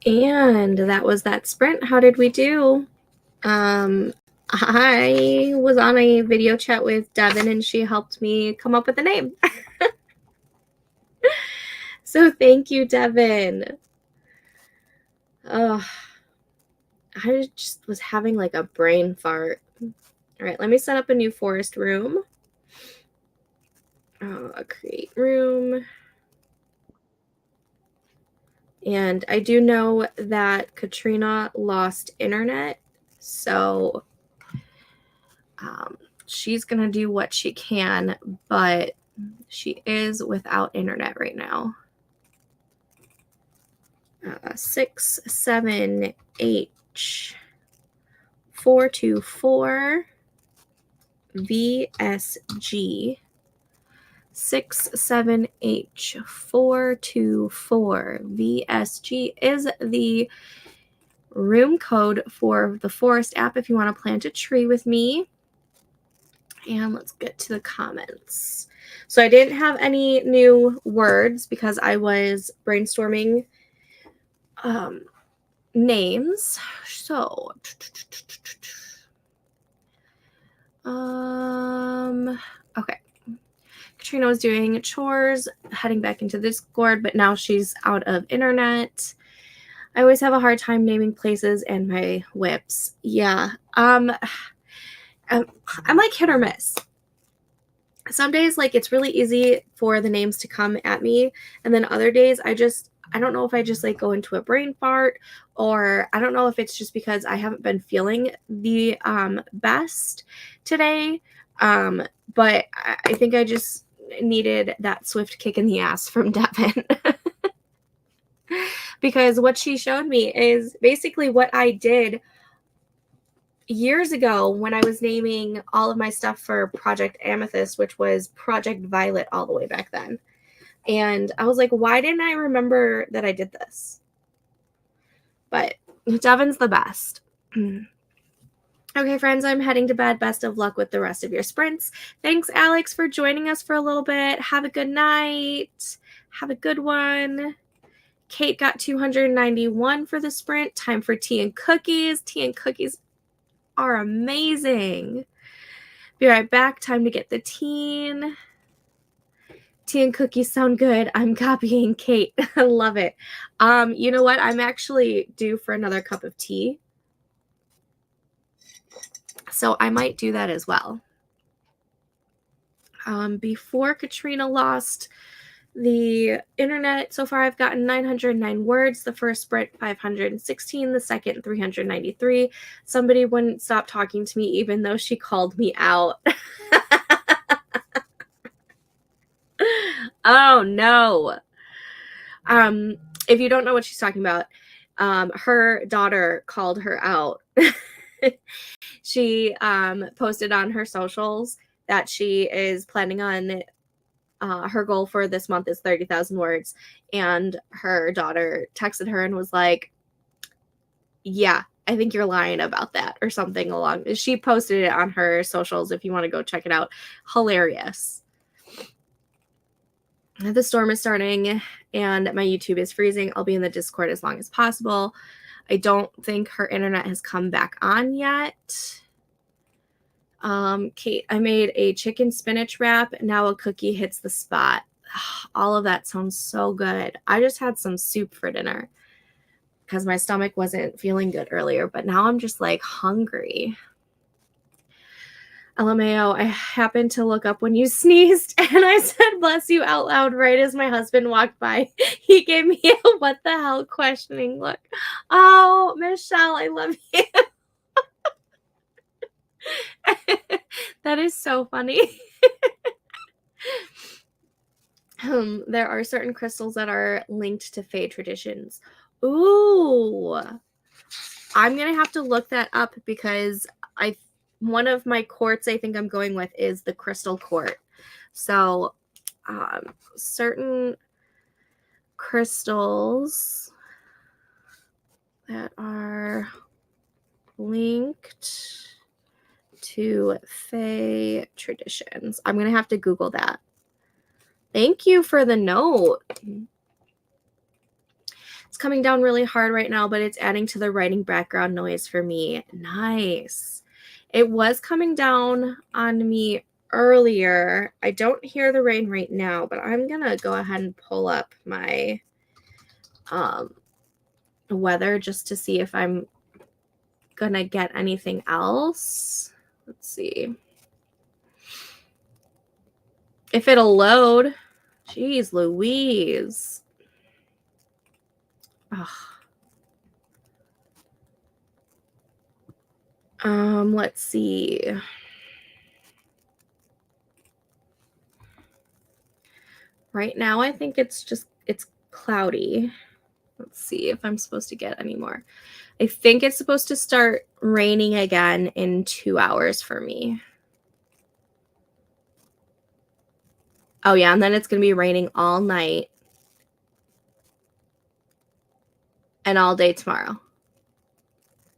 Speaker 1: And that was that sprint. How did we do? I was on a video chat with Devin and she helped me come up with a name. So thank you, Devin. Oh, I just was having like a brain fart. All right, let me set up a new forest room. Create room. And I do know that Katrina lost internet, so she's going to do what she can, but she is without internet right now. 67H 424 VSG. 67H 424 VSG is the room code for the Forest app if you want to plant a tree with me. And let's get to the comments. So I didn't have any new words because I was brainstorming names. So okay. Katrina was doing chores, heading back into Discord, but now she's out of internet. I always have a hard time naming places and my whips. Yeah. I'm like hit or miss. Some days, like, it's really easy for the names to come at me, and then other days I don't know if I just like go into a brain fart, or I don't know if it's just because I haven't been feeling the best today. But I think I just needed that swift kick in the ass from Devin. Because what she showed me is basically what I did years ago when I was naming all of my stuff for Project Amethyst, which was Project Violet all the way back then. And I was like, why didn't I remember that I did this? But Devin's the best. Okay, friends, I'm heading to bed. Best of luck with the rest of your sprints. Thanks, Alex, for joining us for a little bit. Have a good night. Have a good one. Kate got 291 for the sprint. Time for tea and cookies. Tea and cookies are amazing. Be right back. Time to get the teen. Tea and cookies sound good. I'm copying Kate. I love it. You know what? I'm actually due for another cup of tea. So I might do that as well. Before Katrina lost the internet, so far I've gotten 909 words. The first sprint, 516. The second, 393. Somebody wouldn't stop talking to me even though she called me out. Oh, no. If you don't know what she's talking about, her daughter called her out. She posted on her socials that she is planning on her goal for this month is 30,000 words. And her daughter texted her and was like, yeah, I think you're lying about that, or something along. She posted it on her socials if you want to go check it out. Hilarious. The storm is starting and my YouTube is freezing. I'll be in the Discord as long as possible. I don't think her internet has come back on yet. Kate, I made a chicken spinach wrap. Now a cookie hits the spot. All of that sounds so good. I just had some soup for dinner because my stomach wasn't feeling good earlier, but now I'm just like hungry. LMAO, I happened to look up when you sneezed and I said bless you out loud right as my husband walked by. He gave me a what the hell questioning look. Oh, Michelle, I love you. That is so funny. There are certain crystals that are linked to Fae traditions. Ooh, I'm gonna have to look that up because one of my quartz I think I'm going with is the crystal quartz. So certain crystals that are linked to Fae traditions. I'm going to have to Google that. Thank you for the note. It's coming down really hard right now, but it's adding to the writing background noise for me. Nice. It was coming down on me earlier. I don't hear the rain right now, but I'm going to go ahead and pull up my weather just to see if I'm going to get anything else. Let's see. If it'll load. Jeez Louise. Ugh. Let's see. Right now, I think it's cloudy. Let's see if I'm supposed to get any more. I think it's supposed to start raining again in 2 hours for me. Oh yeah, and then it's going to be raining all night and all day tomorrow.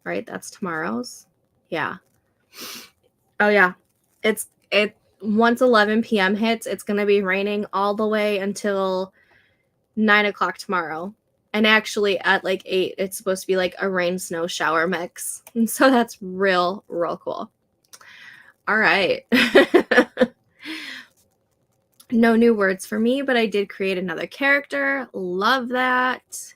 Speaker 1: Right? That's tomorrow's. Yeah. Oh yeah. Once 11 p.m. hits, it's going to be raining all the way until 9 o'clock tomorrow. And actually at like 8, it's supposed to be like a rain snow shower mix. And so that's real cool. All right. No new words for me, but I did create another character. Love that.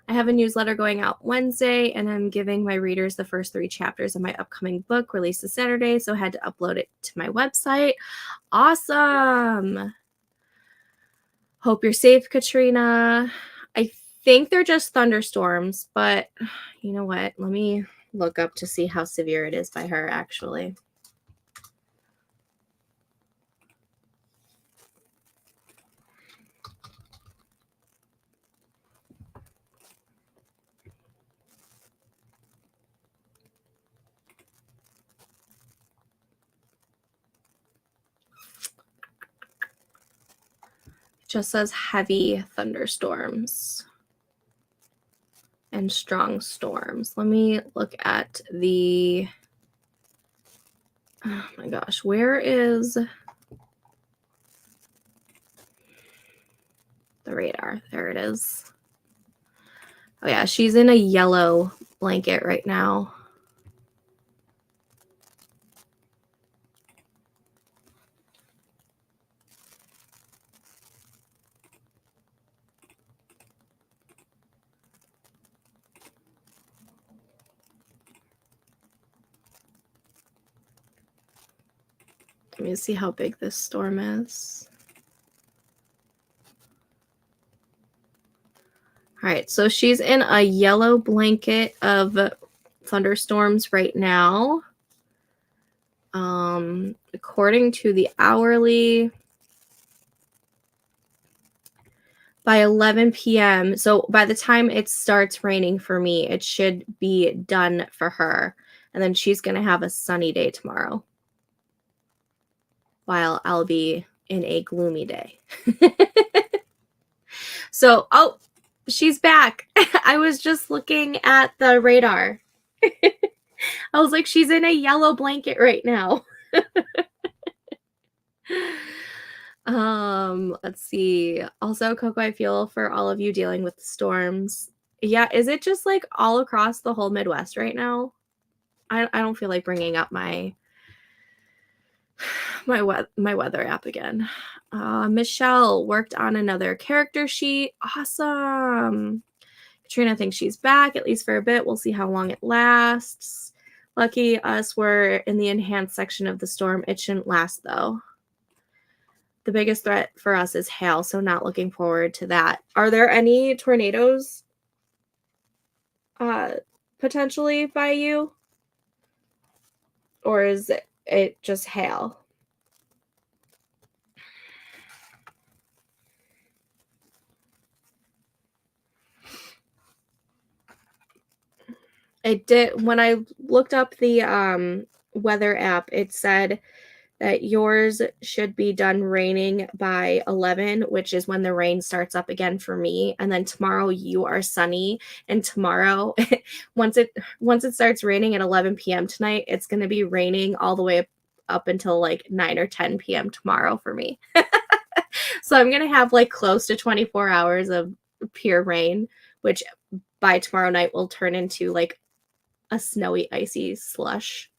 Speaker 1: I have a newsletter going out Wednesday, and I'm giving my readers the first 3 chapters of my upcoming book released this Saturday, so I had to upload it to my website. Awesome. Hope you're safe, Katrina. I think they're just thunderstorms, but you know what? Let me look up to see how severe it is by her, actually. Just says heavy thunderstorms and strong storms. Let me look at the, oh my gosh, where is the radar? There it is. Oh yeah, she's in a yellow blanket right now. Let me see how big this storm is. All right, so she's in a yellow blanket of thunderstorms right now. According to the hourly, by 11 p.m., so by the time it starts raining for me, it should be done for her. And then she's going to have a sunny day tomorrow, while I'll be in a gloomy day. So, oh, she's back. I was just looking at the radar. I was like, she's in a yellow blanket right now. Let's see. Also, Coco, I feel for all of you dealing with the storms. Yeah, is it just like all across the whole Midwest right now? I don't feel like bringing up my weather app again. Michelle worked on another character sheet. Awesome. Katrina thinks she's back, at least for a bit. We'll see how long it lasts. Lucky us, we're in the enhanced section of the storm. It shouldn't last, though. The biggest threat for us is hail, so not looking forward to that. Are there any tornadoes potentially by you? Or is it just hail? It did, when I looked up the weather app, it said that yours should be done raining by 11, which is when the rain starts up again for me. And then tomorrow you are sunny. And tomorrow, once it starts raining at 11 p.m. tonight, it's going to be raining all the way up until like 9 or 10 p.m. tomorrow for me. So I'm going to have like close to 24 hours of pure rain, which by tomorrow night will turn into like a snowy, icy slush.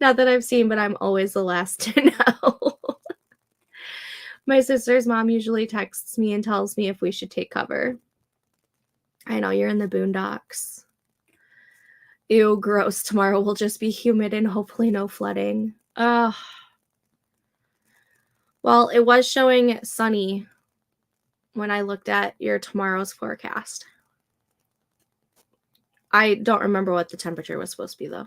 Speaker 1: Not that I've seen, but I'm always the last to know. My sister's mom usually texts me and tells me if we should take cover. I know you're in the boondocks. Ew, gross. Tomorrow will just be humid and hopefully no flooding. Ugh. Well, it was showing sunny when I looked at your tomorrow's forecast. I don't remember what the temperature was supposed to be, though.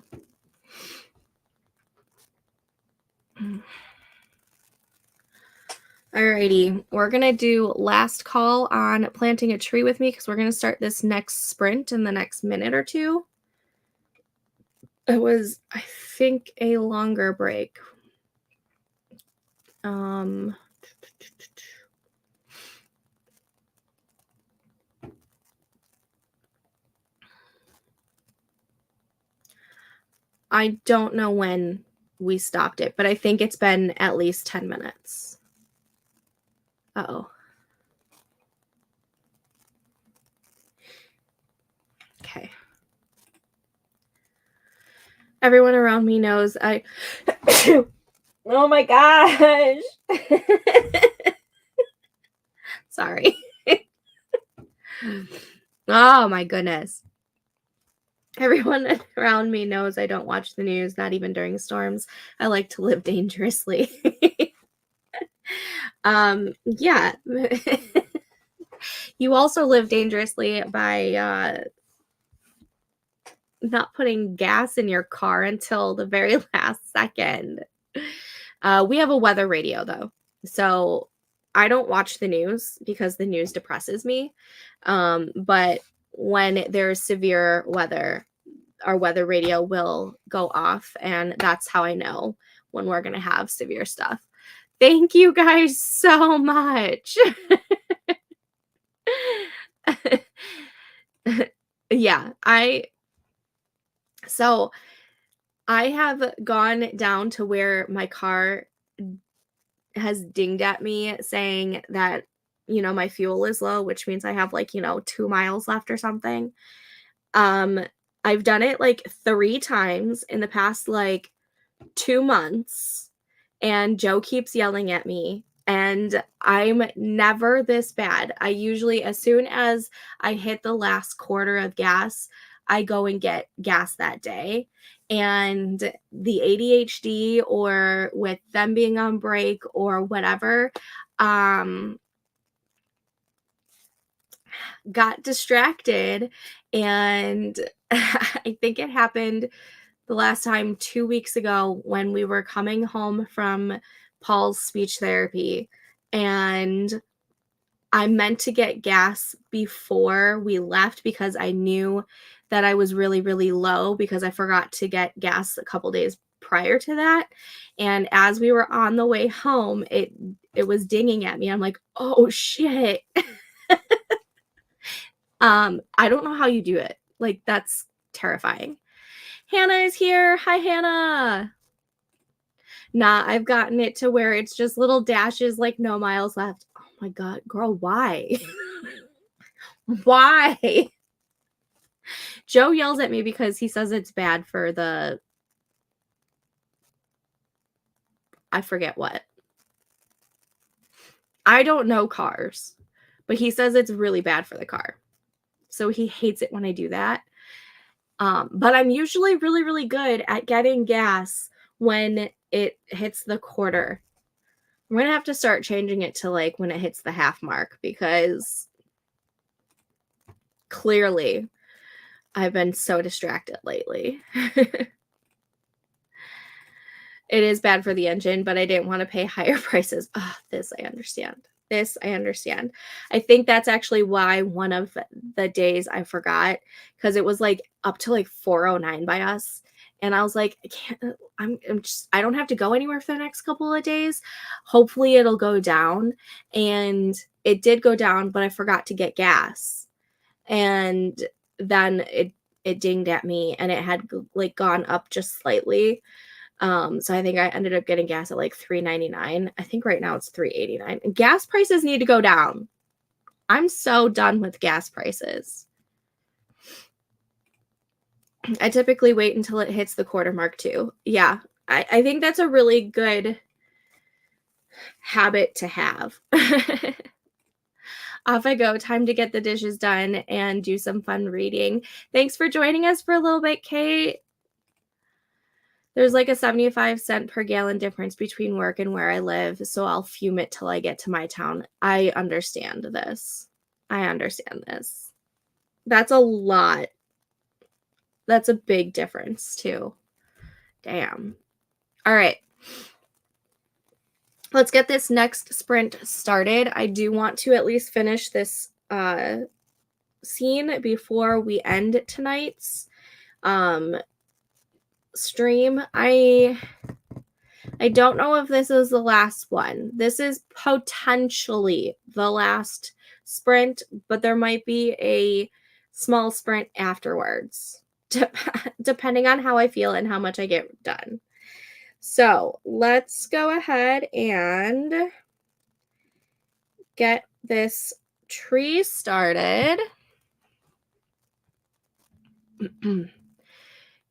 Speaker 1: Alrighty, we're going to do last call on planting a tree with me because we're going to start this next sprint in the next minute or two. It was, I think, a longer break. I don't know when we stopped it, but I think it's been at least 10 minutes. Uh-oh. Okay. Everyone around me knows I... Oh my gosh! Sorry. Oh my goodness. Everyone around me knows I don't watch the news, not even during storms. I like to live dangerously. Yeah. You also live dangerously by not putting gas in your car until the very last second. We have a weather radio, though. So I don't watch the news because the news depresses me. But when there's severe weather, our weather radio will go off, and that's how I know when we're going to have severe stuff. Thank you guys so much. Yeah, I have gone down to where my car has dinged at me saying that, my fuel is low, which means I have like, 2 miles left or something. I've done it like 3 times in the past like 2 months, and Joe keeps yelling at me, and I'm never this bad. I usually, as soon as I hit the last quarter of gas, I go and get gas that day. And the ADHD, or with them being on break or whatever, got distracted, and I think it happened the last time 2 weeks ago when we were coming home from Paul's speech therapy, and I meant to get gas before we left because I knew that I was really, really low because I forgot to get gas a couple days prior to that. And as we were on the way home, it was dinging at me. I'm like, oh shit. I don't know how you do it. Like, that's terrifying. Hannah is here. Hi, Hannah. Nah, I've gotten it to where it's just little dashes, like no miles left. Oh my God, girl, why? Why? Joe yells at me because he says it's bad for the, I forget what. I don't know cars, but he says it's really bad for the car. So he hates it when I do that. But I'm usually really, really good at getting gas when it hits the quarter. I'm going to have to start changing it to like when it hits the half mark, because clearly I've been so distracted lately. It is bad for the engine, but I didn't want to pay higher prices. Oh, this I understand. I think that's actually why one of the days I forgot, because it was like up to like 409 by us. And I was like, I don't have to go anywhere for the next couple of days. Hopefully it'll go down. And it did go down, but I forgot to get gas. And then it dinged at me, and it had like gone up just slightly. So I think I ended up getting gas at like $3.99. I think right now it's $3.89. And gas prices need to go down. I'm so done with gas prices. I typically wait until it hits the quarter mark too. Yeah, I think that's a really good habit to have. Off I go. Time to get the dishes done and do some fun reading. Thanks for joining us for a little bit, Kate. There's like a 75-cent per gallon difference between work and where I live, so I'll fume it till I get to my town. I understand this. I understand this. That's a lot. That's a big difference too. Damn. All right. Let's get this next sprint started. I do want to at least finish this scene before we end tonight's stream. I don't know if this is the last one. This is potentially the last sprint, but there might be a small sprint afterwards, depending on how I feel and how much I get done. So let's go ahead and get this tree started.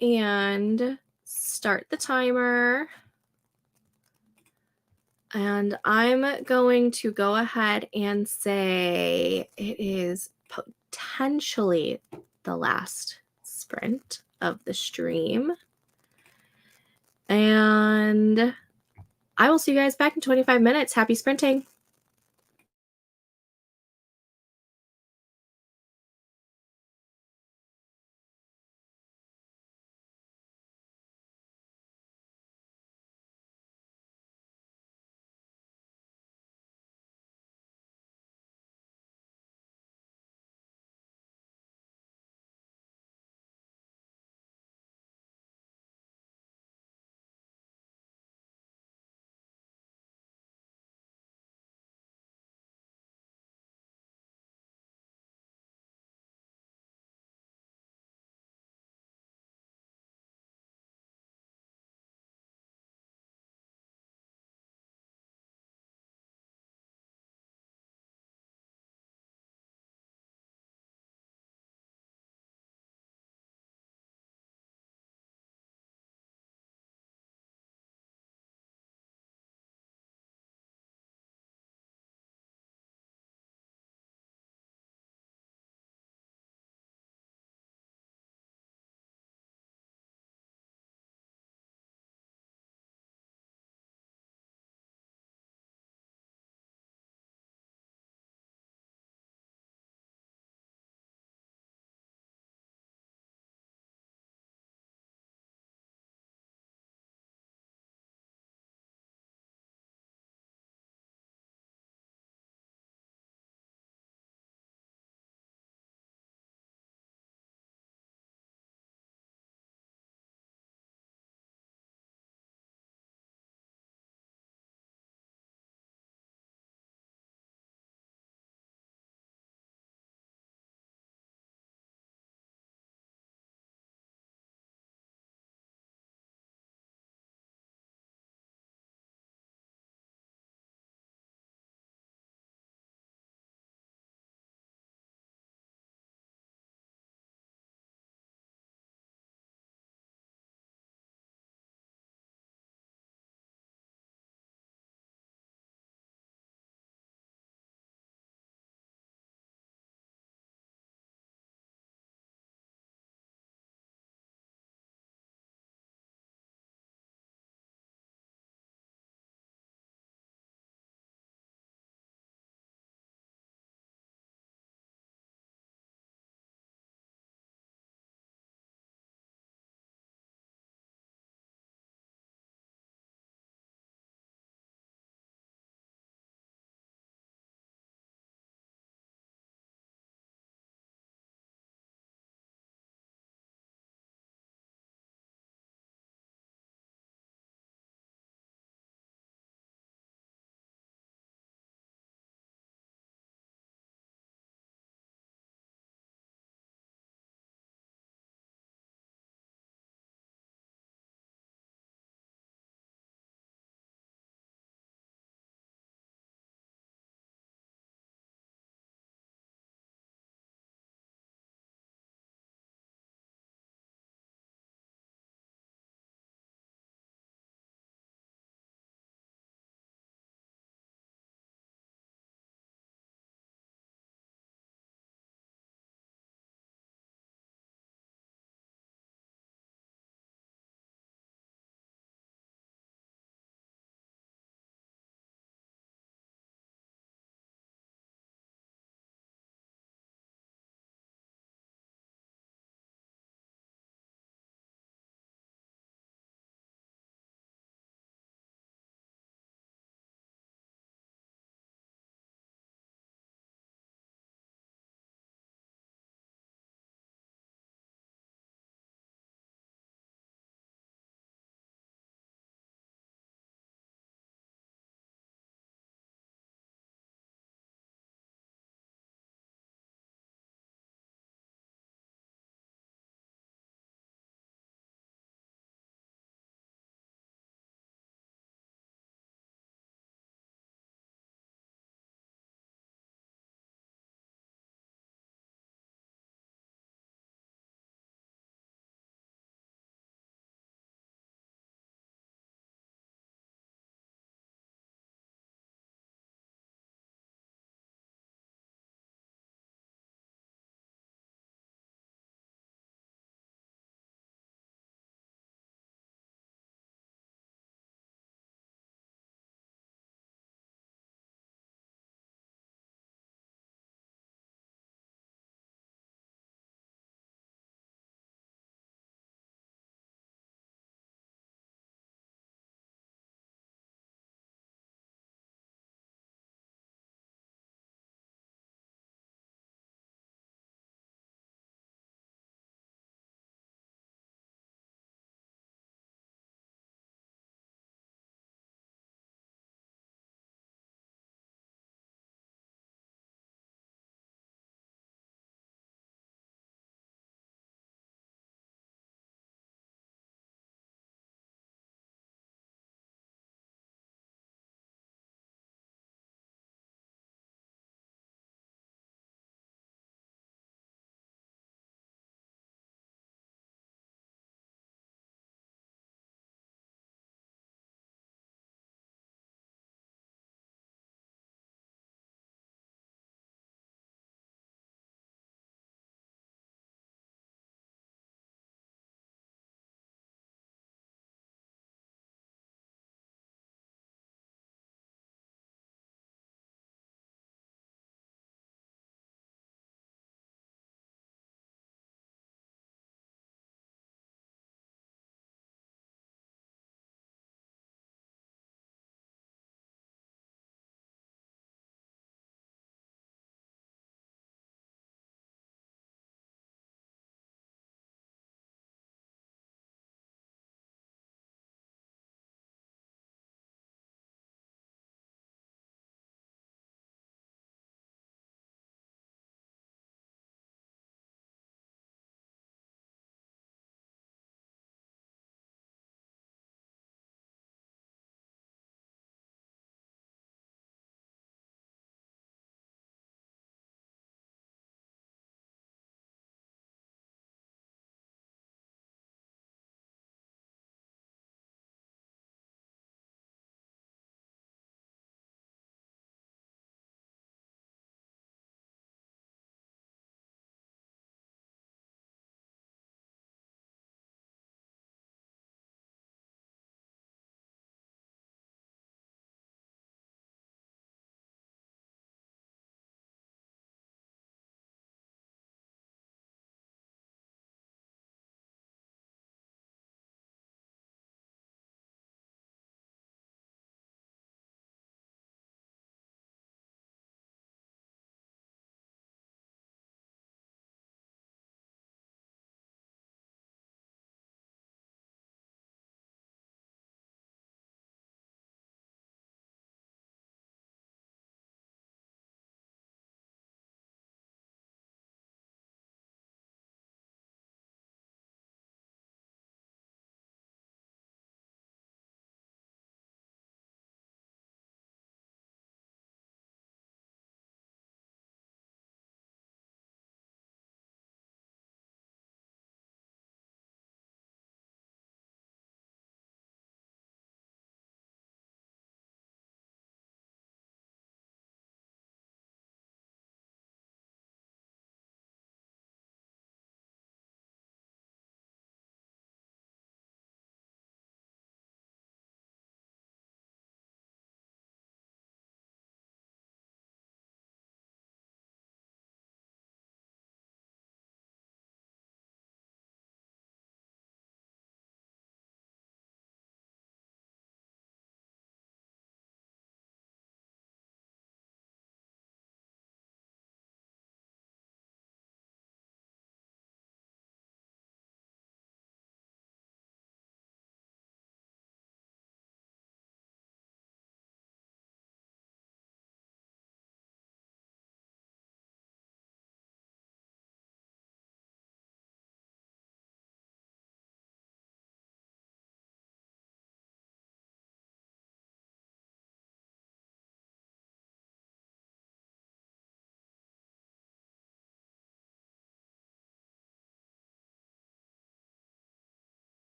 Speaker 1: And start the timer. And I'm going to go ahead and say it is potentially the last sprint of the stream. And I will see you guys back in 25 minutes. Happy sprinting.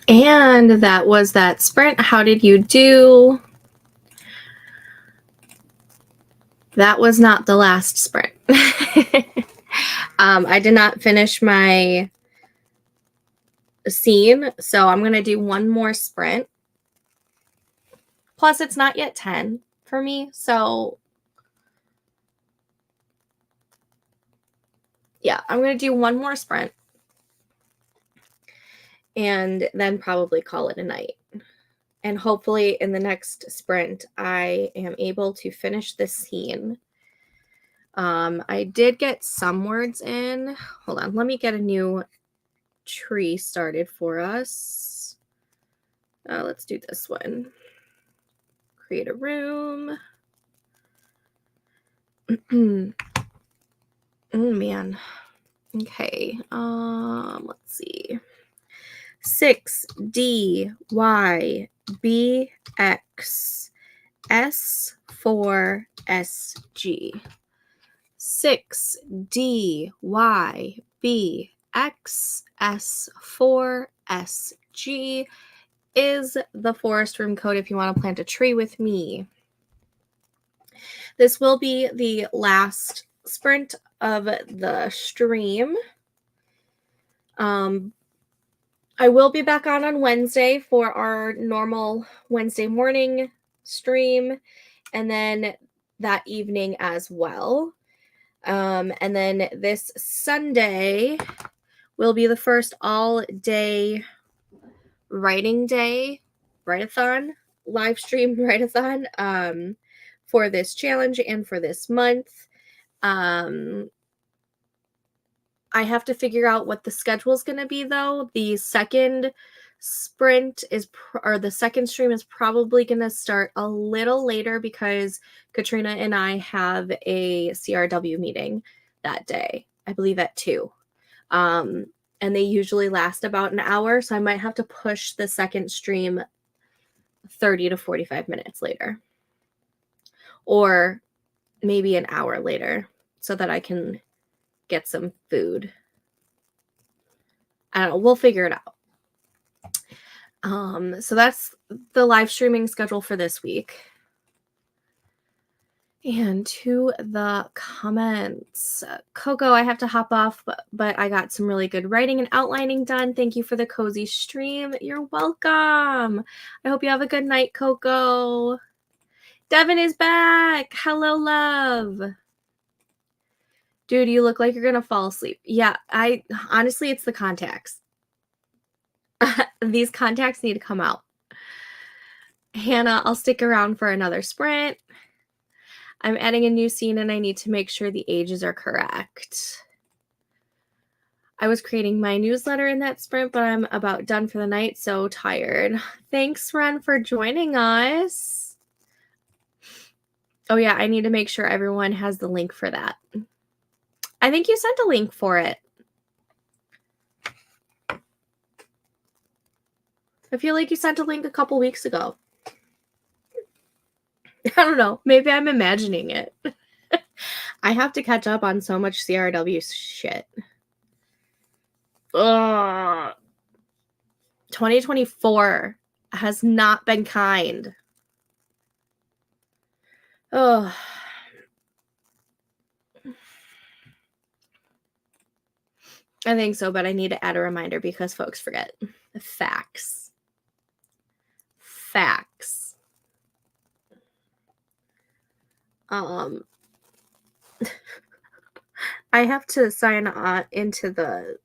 Speaker 1: And that was that sprint. How did you do? That was not the last sprint. I did not finish my scene, so I'm going to do one more sprint. Plus, it's not yet 10 for me, so yeah, I'm going to do one more sprint and then probably call it a night. And hopefully in the next sprint, I am able to finish this scene. I did get some words in. Hold on, let me get a new tree started for us. Let's do this one. Create a room. Oh man. Okay. Let's see. 6D Y B X S 4 SG. 6D Y B X S 4 SG is the forest room code if you want to plant a tree with me. This will be the last sprint of the stream. I will be back on Wednesday for our normal Wednesday morning stream, and then that evening as well. And then this Sunday will be the first all-day writing day, write-a-thon, live stream write-a-thon for this challenge and for this month. I have to figure out what the schedule is going to be, though. The second sprint is, or the second stream is probably going to start a little later because Katrina and I have a CRW meeting that day, I believe at 2. And they usually last about an hour, so I might have to push the second stream 30 to 45 minutes later. Or maybe an hour later so that I can get some food. I don't know. We'll figure it out. So that's the live streaming schedule for this week. And to the comments. Coco, I have to hop off, but I got some really good writing and outlining done. Thank you for the cozy stream. You're welcome. I hope you have a good night, Coco. Devin is back. Hello, love. Dude, you look like you're going to fall asleep. Yeah, honestly, it's the contacts. These contacts need to come out. Hannah, I'll stick around for another sprint. I'm adding a new scene and I need to make sure the ages are correct. I was creating my newsletter in that sprint, but I'm about done for the night, so tired. Thanks, Ren, for joining us. Oh yeah, I need to make sure everyone has the link for that. I think you sent a link for it. I feel like you sent a link a couple weeks ago. I don't know. Maybe I'm imagining it. I have to catch up on so much CRW shit. Ugh. 2024 has not been kind. Oh. I think so, but I need to add a reminder because folks forget. Facts. Facts. I have to sign on into the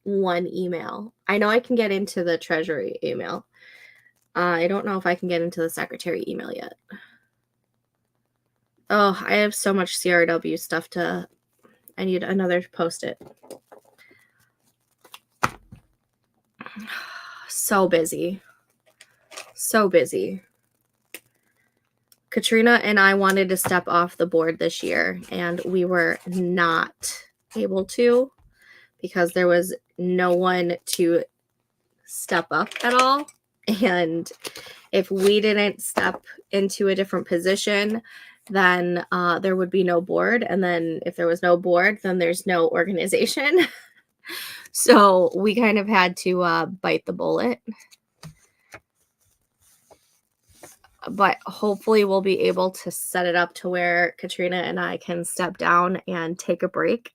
Speaker 1: one email. I know I can get into the treasury email. I don't know if I can get into the secretary email yet. Oh, I have so much CRW stuff to... I need another Post-it. So busy. So busy. Katrina and I wanted to step off the board this year, and we were not able to because there was no one to step up at all. And if we didn't step into a different position, then there would be no board. And then if there was no board, then there's no organization. So we kind of had to bite the bullet. But hopefully we'll be able to set it up to where Katrina and I can step down and take a break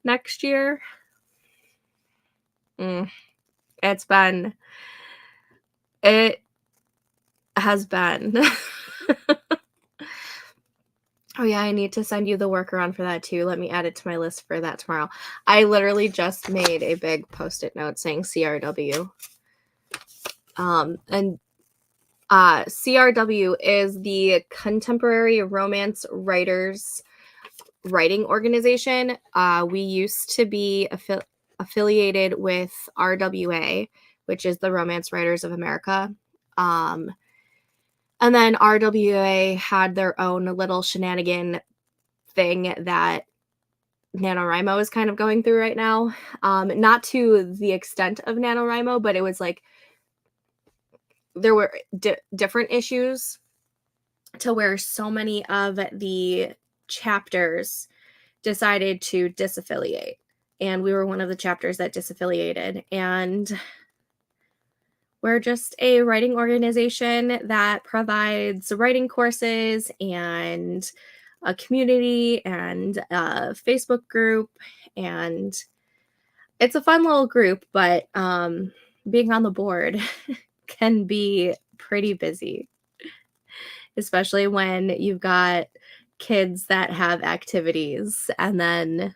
Speaker 1: next year. It has been. Oh yeah, I need to send you the workaround for that too. Let me add it to my list for that tomorrow. I literally just made a big post-it note saying CRW. And CRW is the Contemporary Romance Writers Writing Organization. We used to be affiliated with RWA, which is the Romance Writers of America. And then RWA had their own little shenanigan thing that NaNoWriMo is kind of going through right now. Not to the extent of NaNoWriMo, but it was like there were different issues to where so many of the chapters decided to disaffiliate. And we were one of the chapters that disaffiliated. And we're just a writing organization that provides writing courses and a community and a Facebook group. And it's a fun little group, but being on the board can be pretty busy, especially when you've got kids that have activities and then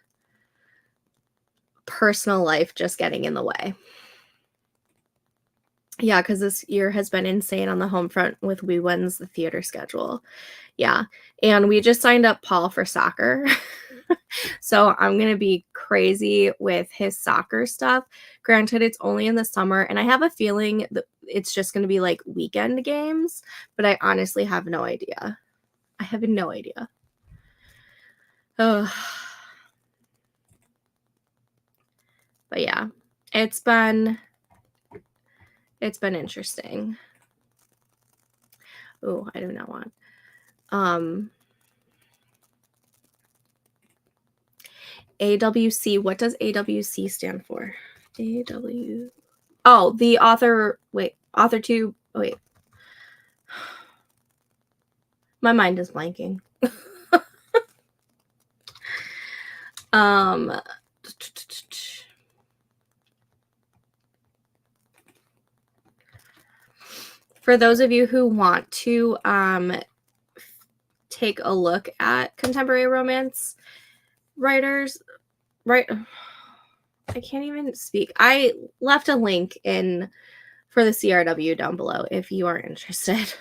Speaker 1: personal life just getting in the way. Yeah, because this year has been insane on the home front with We Wins the theater schedule. Yeah, and we just signed up Paul for soccer. So I'm going to be crazy with his soccer stuff. Granted, it's only in the summer, and I have a feeling that it's just going to be like weekend games, but I honestly have no idea. I have no idea. Oh. But yeah, it's been interesting. Oh, I do not want. AWC. What does AWC stand for? Oh, the author. Wait, author two. Wait. My mind is blanking. For those of you who want to take a look at contemporary romance writers, right? I can't even speak. I left a link in for the CRW down below if you are interested.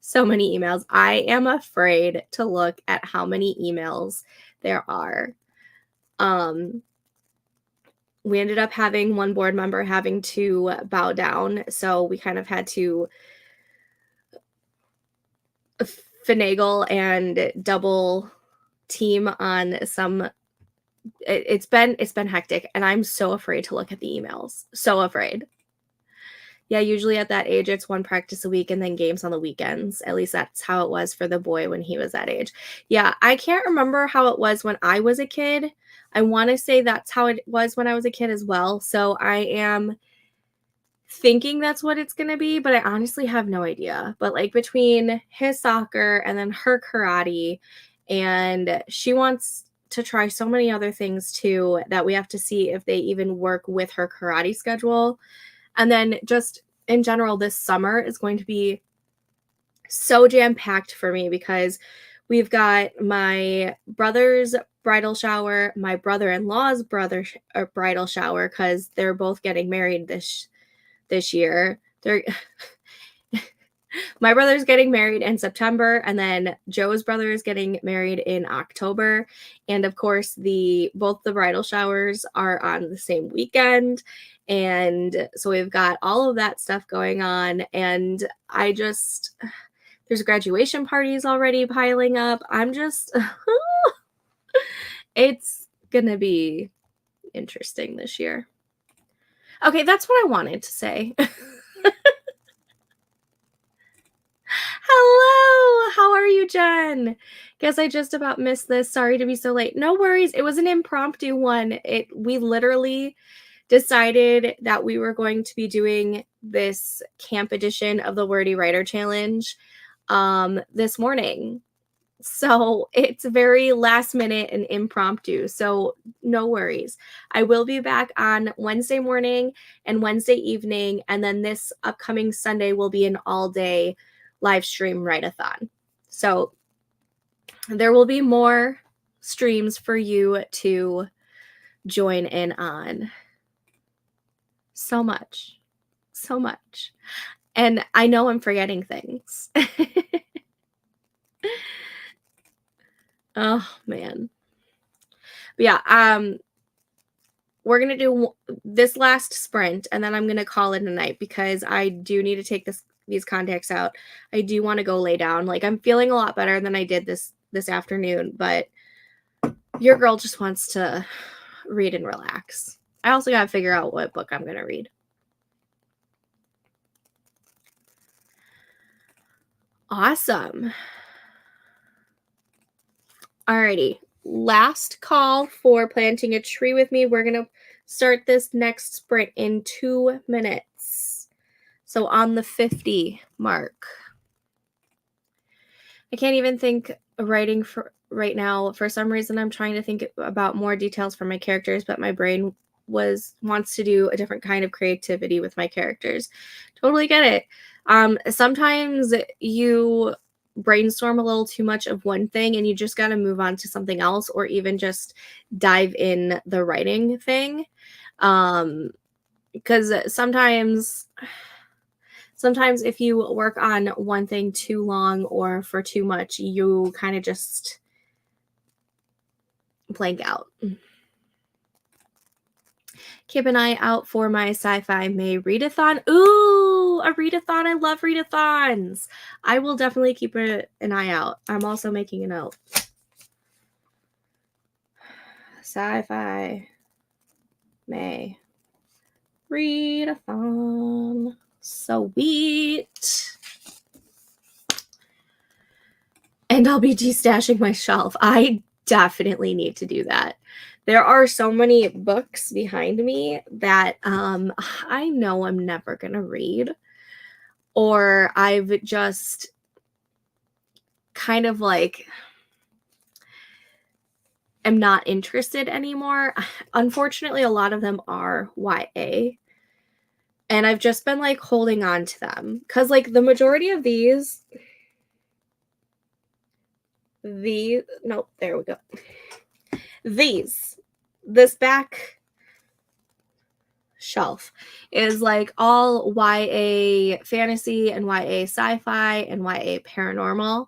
Speaker 1: So many emails. I am afraid to look at how many emails there are. We ended up having one board member having to bow down, so we kind of had to finagle and double team on some. It's been hectic, and I'm so afraid to look at the emails. So afraid. Yeah, usually at that age, it's one practice a week and then games on the weekends. At least that's how it was for the boy when he was that age. Yeah, I can't remember how it was when I was a kid. I want to say that's how it was when I was a kid as well. So I am thinking that's what it's going to be, but I honestly have no idea. But like between his soccer and then her karate, and she wants to try so many other things too that we have to see if they even work with her karate schedule. And then just in general, this summer is going to be so jam-packed for me because we've got my brother's bridal shower, my brother-in-law's bridal shower, because they're both getting married this year. My brother's getting married in September, and then Joe's brother is getting married in October. And of course, both the bridal showers are on the same weekend. And so we've got all of that stuff going on. And there's graduation parties already piling up. It's going to be interesting this year. Okay, that's what I wanted to say. Hello, how are you you, Jen. Guess I just about missed this. Sorry to be so late. No worries. It was an impromptu one. We literally decided that we were going to be doing this camp edition of the Wordy Writer Challenge this morning. So it's very last minute and impromptu. So no worries. I will be back on Wednesday morning and Wednesday evening. And then this upcoming Sunday will be an all-day live stream write-a-thon. So there will be more streams for you to join in on. So much. So much. And I know I'm forgetting things. Oh, man. But yeah, we're going to do this last sprint, and then I'm going to call it a night because I do need to take these contacts out. I do want to go lay down. Like, I'm feeling a lot better than I did this afternoon, but your girl just wants to read and relax. I also got to figure out what book I'm going to read. Awesome. Alrighty, last call for planting a tree with me. We're going to start this next sprint in 2 minutes. So on the 50 mark. I can't even think of writing for right now. For some reason, I'm trying to think about more details for my characters, but my brain wants to do a different kind of creativity with my characters. Totally get it. Sometimes you brainstorm a little too much of one thing and you just got to move on to something else, or even just dive in the writing thing. Because sometimes if you work on one thing too long or for too much, you kind of just blank out. Keep an eye out for my Sci-Fi May readathon. Ooh, a readathon. I love readathons. I will definitely keep an eye out. I'm also making a note. Sci-Fi May readathon. Sweet. And I'll be destashing my shelf. I definitely need to do that. There are so many books behind me that I know I'm never going to read, or I've just kind of like am not interested anymore. Unfortunately, a lot of them are YA, and I've just been like holding on to them because like the majority of these, nope, there we go. This back shelf is like all YA fantasy and YA sci-fi and YA paranormal.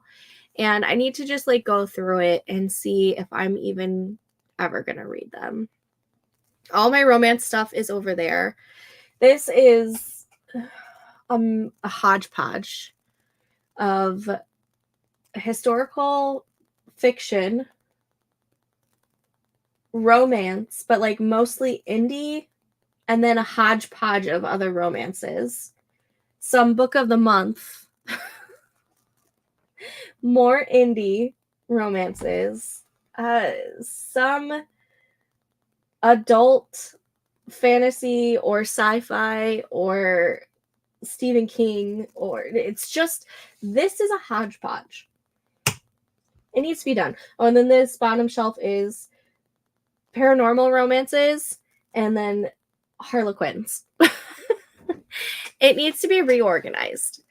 Speaker 1: And I need to just like go through it and see if I'm even ever going to read them. All my romance stuff is over there. This is a hodgepodge of historical fiction, romance, but like mostly indie, and then a hodgepodge of other romances. Some book of the month, more indie romances, some adult fantasy or sci-fi or Stephen King, or it's just, this is a hodgepodge. It needs to be done. Oh, and then this bottom shelf is paranormal romances and then Harlequins. It needs to be reorganized.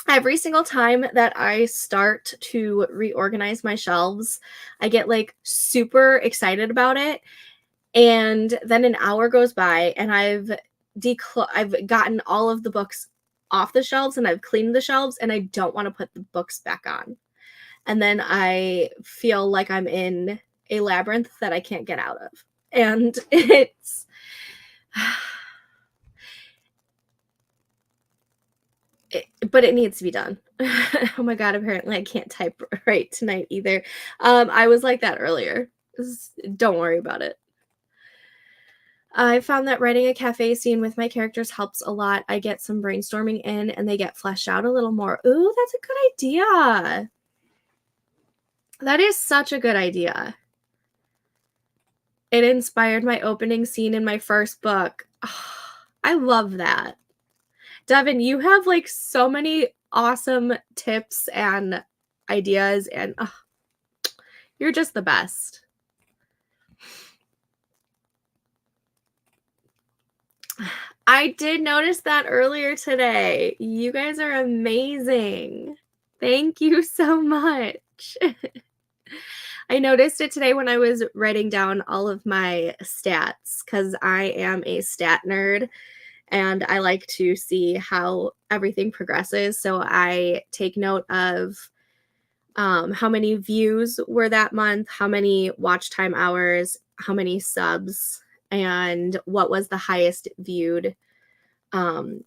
Speaker 1: Every single time that I start to reorganize my shelves, I get like super excited about it. And then an hour goes by and I've gotten all of the books off the shelves and I've cleaned the shelves and I don't want to put the books back on. And then I feel like I'm in a labyrinth that I can't get out of. And it's but it needs to be done. Oh my God, apparently I can't type right tonight either. I was like that earlier. Don't worry about it. I found that writing a cafe scene with my characters helps a lot. I get some brainstorming in and they get fleshed out a little more. Ooh, that's a good idea. That is such a good idea. It inspired my opening scene in my first book. Oh, I love that. Devin, you have like so many awesome tips and ideas, and you're just the best. I did notice that earlier today. You guys are amazing. Thank you so much. I noticed it today when I was writing down all of my stats because I am a stat nerd and I like to see how everything progresses. So I take note of how many views were that month, how many watch time hours, how many subs, and what was the highest viewed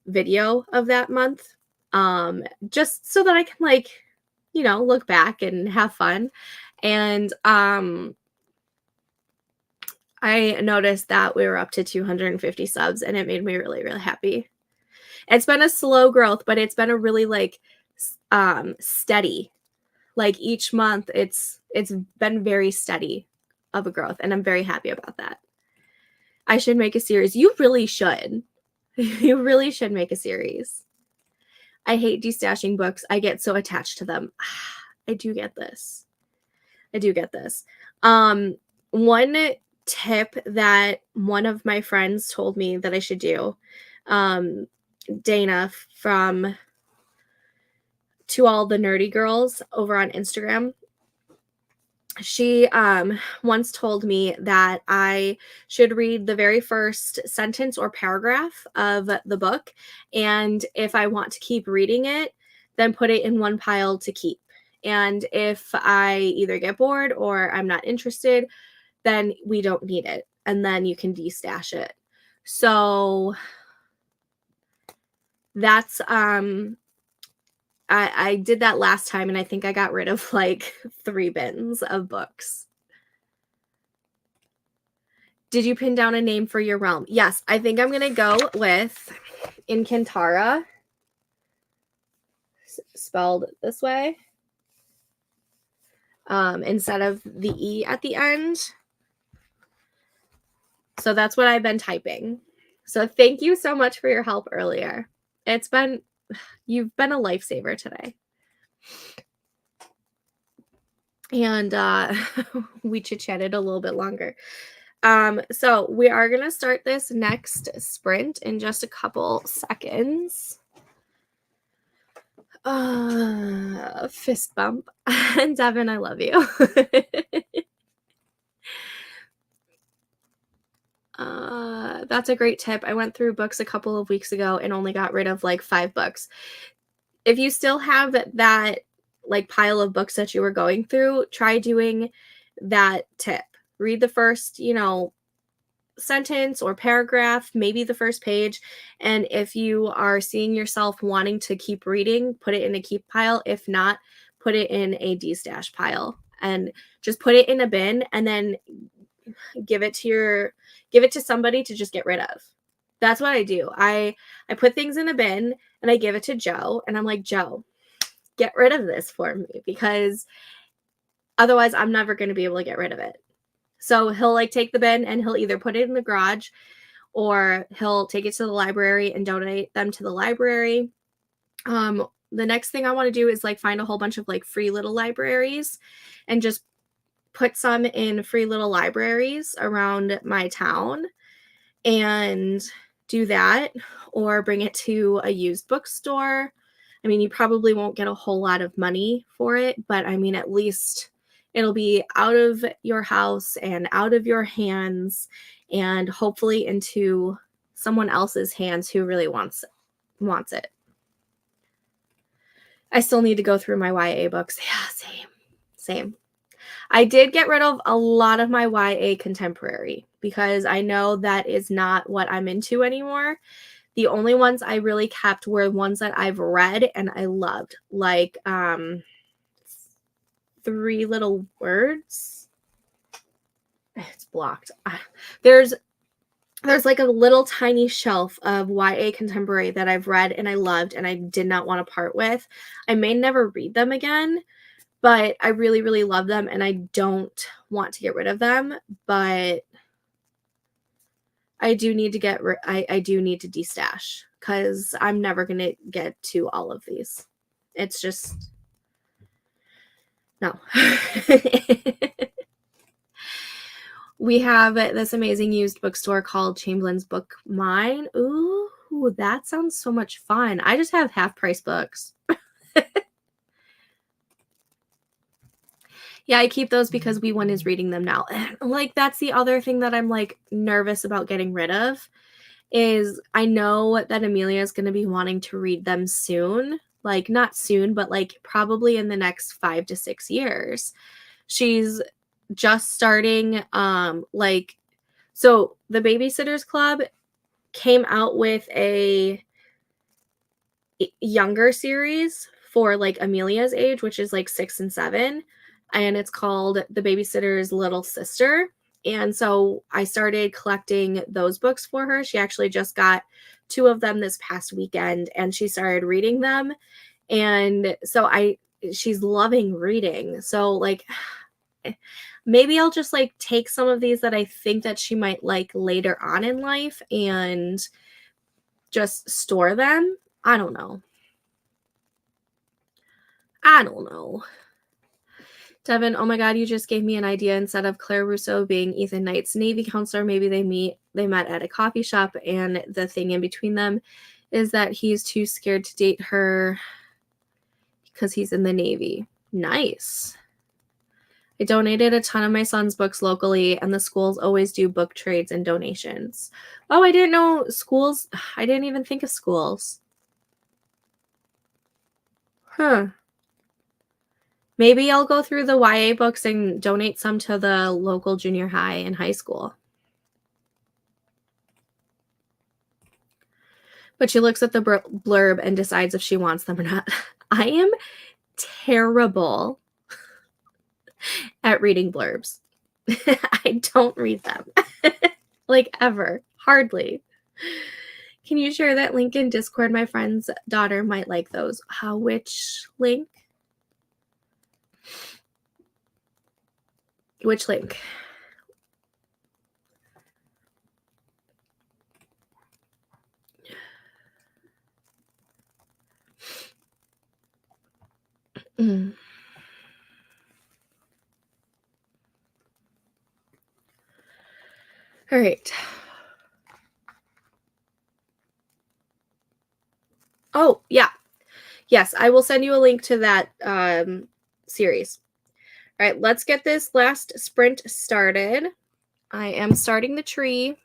Speaker 1: video of that month. Just so that I can like, look back and have fun. And I noticed that we were up to 250 subs and it made me really, really happy. It's been a slow growth, but it's been a really like steady. Like each month it's been very steady of a growth and I'm very happy about that. I should make a series. You really should. You really should make a series. I hate destashing books. I get so attached to them. I do get this. One tip that one of my friends told me that I should do, Dana from To All the Nerdy Girls over on Instagram, she once told me that I should read the very first sentence or paragraph of the book, and if I want to keep reading it, then put it in one pile to keep. And if I either get bored or I'm not interested, then we don't need it, and then you can destash it. So that's I did that last time and I think I got rid of like 3 bins of books. Did you pin down a name for your realm? Yes, I think I'm going to go with Inkantara, spelled this way, instead of the E at the end. So that's what I've been typing. So thank you so much for your help earlier. You've been a lifesaver today. And we chit-chatted a little bit longer. So we are going to start this next sprint in just a couple seconds. Fist bump. And Devin, I love you. That's a great tip. I went through books a couple of weeks ago and only got rid of like 5 books. If you still have that like pile of books that you were going through, try doing that tip. Read the first, sentence or paragraph, maybe the first page. And if you are seeing yourself wanting to keep reading, put it in a keep pile. If not, put it in a destash pile and just put it in a bin and then give it to somebody to just get rid of. That's what I do. I put things in a bin and I give it to Joe and I'm like, Joe, get rid of this for me because otherwise I'm never going to be able to get rid of it. So he'll like take the bin and he'll either put it in the garage or he'll take it to the library and donate them to the library. The next thing I want to do is like find a whole bunch of like free little libraries and just put some in free little libraries around my town and do that, or bring it to a used bookstore. I mean, you probably won't get a whole lot of money for it, but I mean, at least it'll be out of your house and out of your hands and hopefully into someone else's hands who really wants it. I still need to go through my YA books. Yeah, same. I did get rid of a lot of my YA contemporary because I know that is not what I'm into anymore. The only ones I really kept were ones that I've read and I loved, like 3 Little Words. It's blocked. There's there's like a little tiny shelf of YA contemporary that I've read and I loved and I did not want to part with. I may never read them again, but I really, really love them and I don't want to get rid of them. But I do need to I do need to destash because I'm never going to get to all of these. It's just, no. We have this amazing used bookstore called Chamberlain's Book Mine. Ooh, that sounds so much fun. I just have half-price books. Yeah, I keep those because Wee1 is reading them now. Like, that's the other thing that I'm, like, nervous about getting rid of is I know that Amelia is going to be wanting to read them soon. Like, not soon, but, like, probably in the next 5 to 6 years. She's just starting, like, so the Babysitters Club came out with a younger series for like Amelia's age, which is like 6 and 7, and it's called The Babysitter's Little Sister. And so I started collecting those books for her. She actually just got 2 of them this past weekend and she started reading them. And so she's loving reading. So like maybe I'll just like take some of these that I think that she might like later on in life and just store them. I don't know. I don't know. Devin, oh my God, you just gave me an idea. Instead of Claire Russo being Ethan Knight's Navy counselor, maybe they met at a coffee shop, and the thing in between them is that he's too scared to date her because he's in the Navy. Nice. I donated a ton of my son's books locally, and the schools always do book trades and donations. Oh, I didn't know schools. I didn't even think of schools. Huh. Maybe I'll go through the YA books and donate some to the local junior high and high school. But she looks at the blurb and decides if she wants them or not. I am terrible at reading blurbs. I don't read them. Like ever. Hardly. Can you share that link in Discord? My friend's daughter might like those. Which link? Which link? Mm. All right. Oh, yeah. Yes, I will send you a link to that series. All right, let's get this last sprint started. I am starting the tree.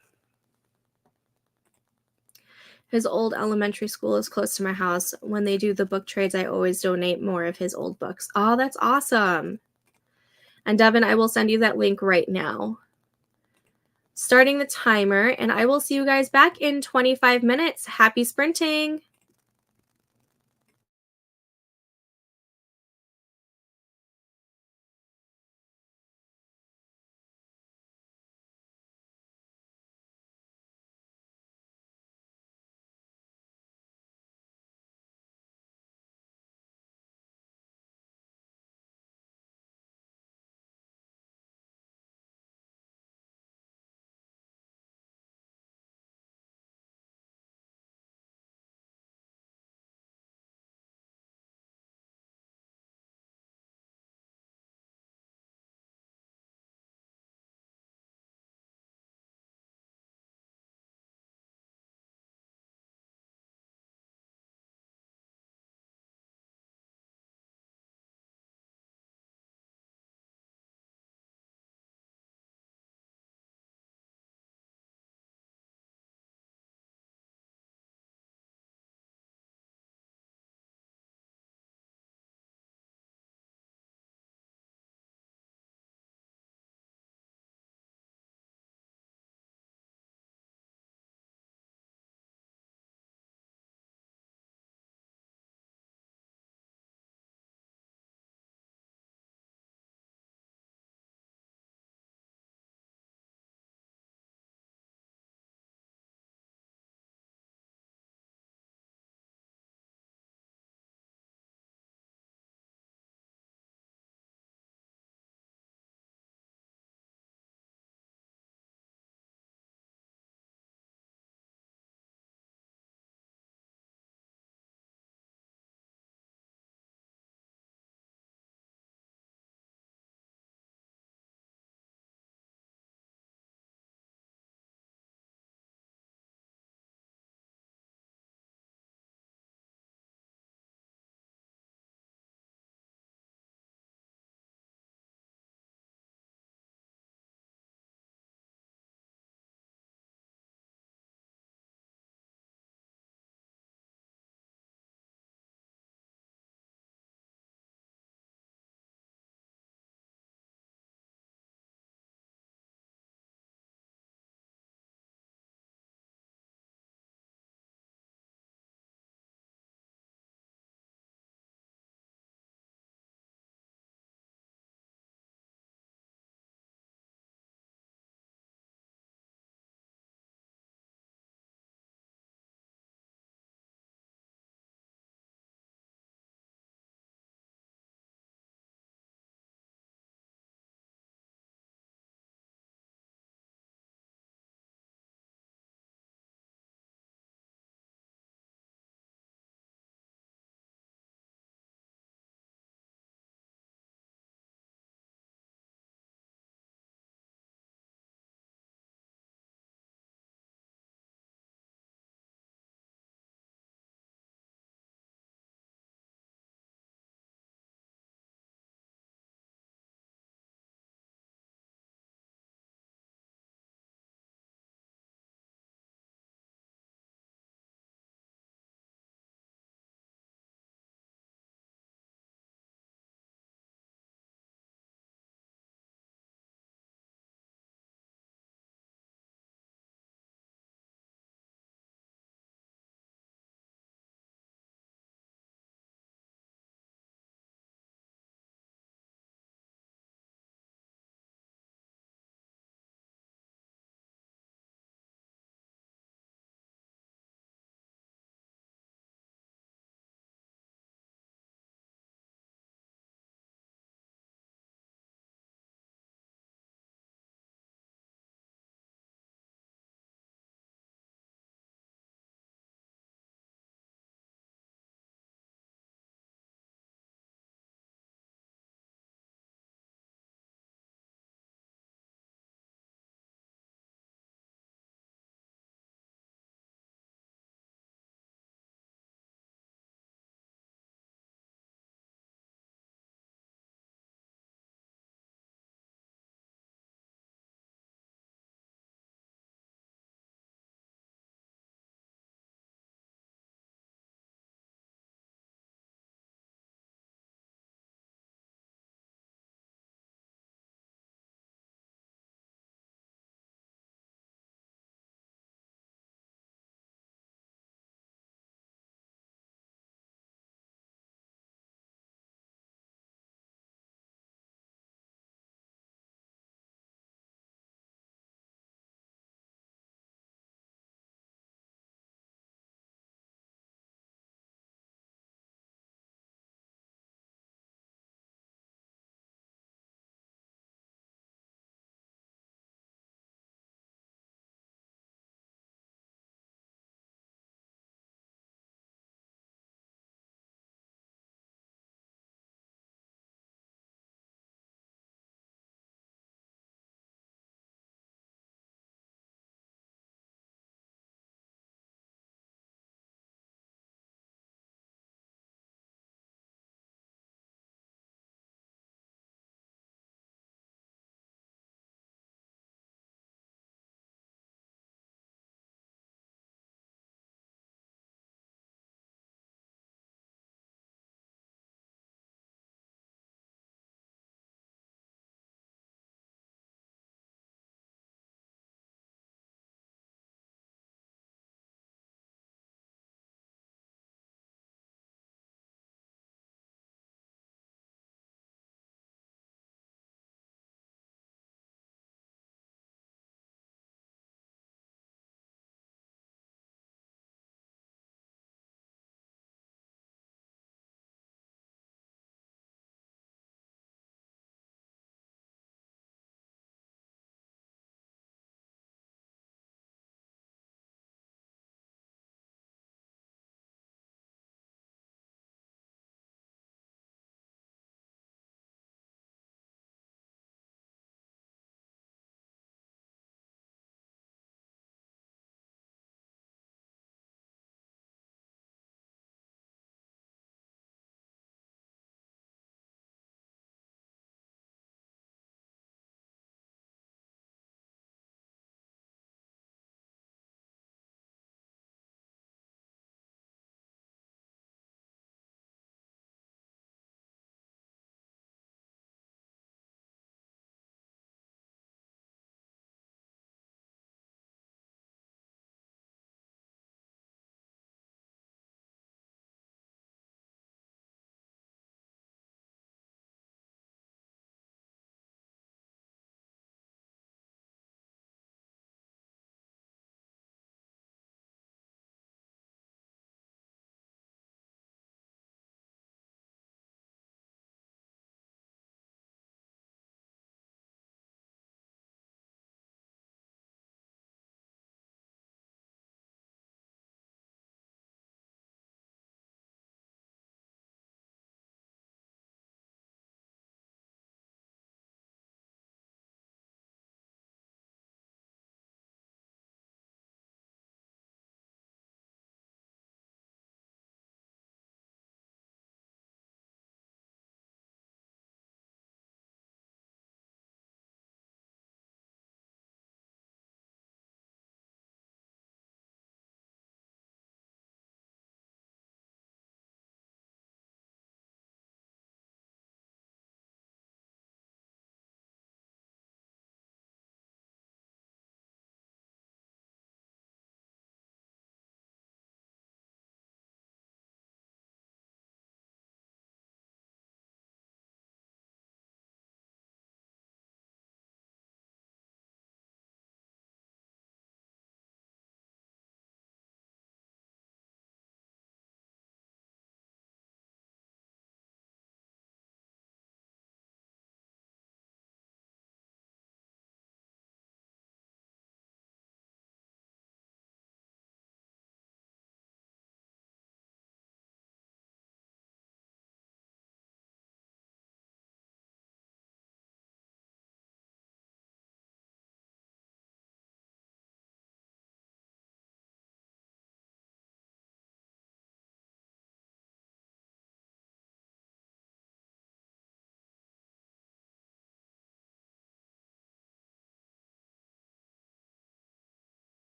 Speaker 1: His old elementary school is close to my house. When they do the book trades, I always donate more of his old books. Oh, that's awesome. And Devin, I will send you that link right now. Starting the timer, and I will see you guys back in 25 minutes. Happy sprinting.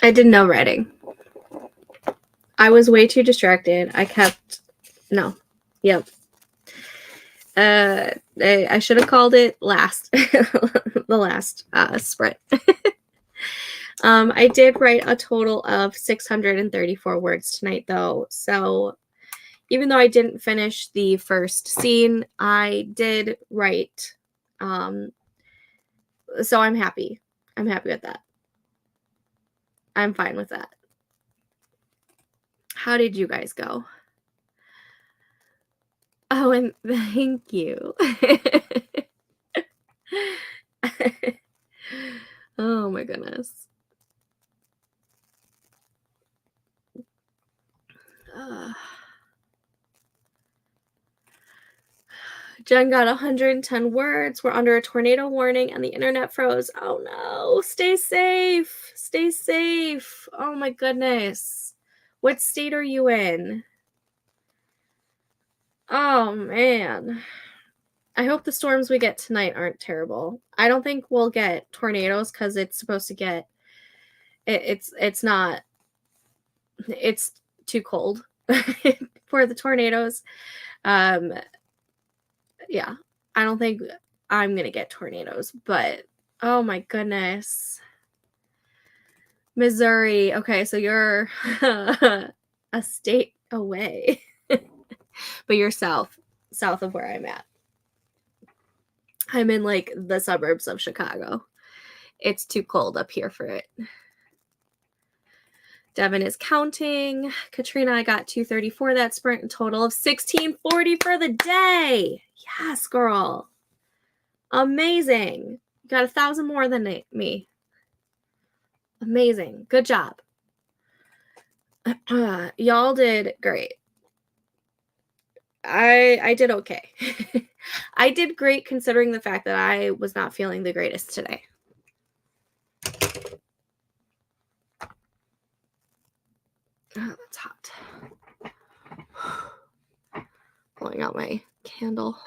Speaker 1: I did no writing. I was way too distracted. No. Yep. I should have called it last, the last sprint. I did write a total of 634 words tonight, though. So even though I didn't finish the first scene, I did write. So I'm happy. I'm happy with that. I'm fine with that. How did you guys go? Oh, and thank you. Oh my goodness. Jen got 110 words. We're under a tornado warning and the internet froze. Oh no. Stay safe. Stay safe. Oh my goodness. What state are you in? Oh man. I hope the storms we get tonight aren't terrible. I don't think we'll get tornadoes because it's supposed to get it's not, it's too cold for the tornadoes. Yeah, I don't think I'm gonna get tornadoes, but oh my goodness. Missouri. Okay, so you're a state away, but you're south of where I'm at. I'm in like the suburbs of Chicago. It's too cold up here for it. Devin is counting. Katrina, I got 234 that sprint, a total of 1640 for the day. Yes, girl. Amazing. You got 1,000 more than me. Amazing. Good job. Y'all did great. I did okay. I did great considering the fact that I was not feeling the greatest today. Oh, that's hot. Pulling out my candle.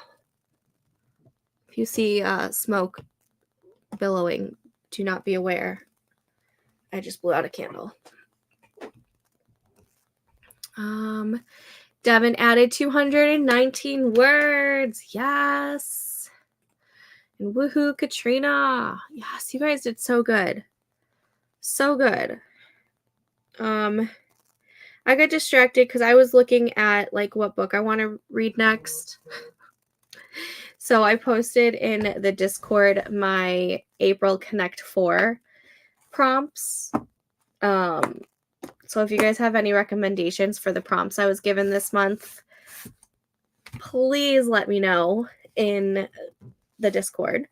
Speaker 1: If you see smoke billowing, do not be aware. I just blew out a candle. Devin added 219 words. Yes. And woohoo, Katrina. Yes, you guys did so good. So good. I got distracted because I was looking at like what book I want to read next. So I posted in the Discord my April Connect 4 prompts. So if you guys have any recommendations for the prompts I was given this month, please let me know in the Discord.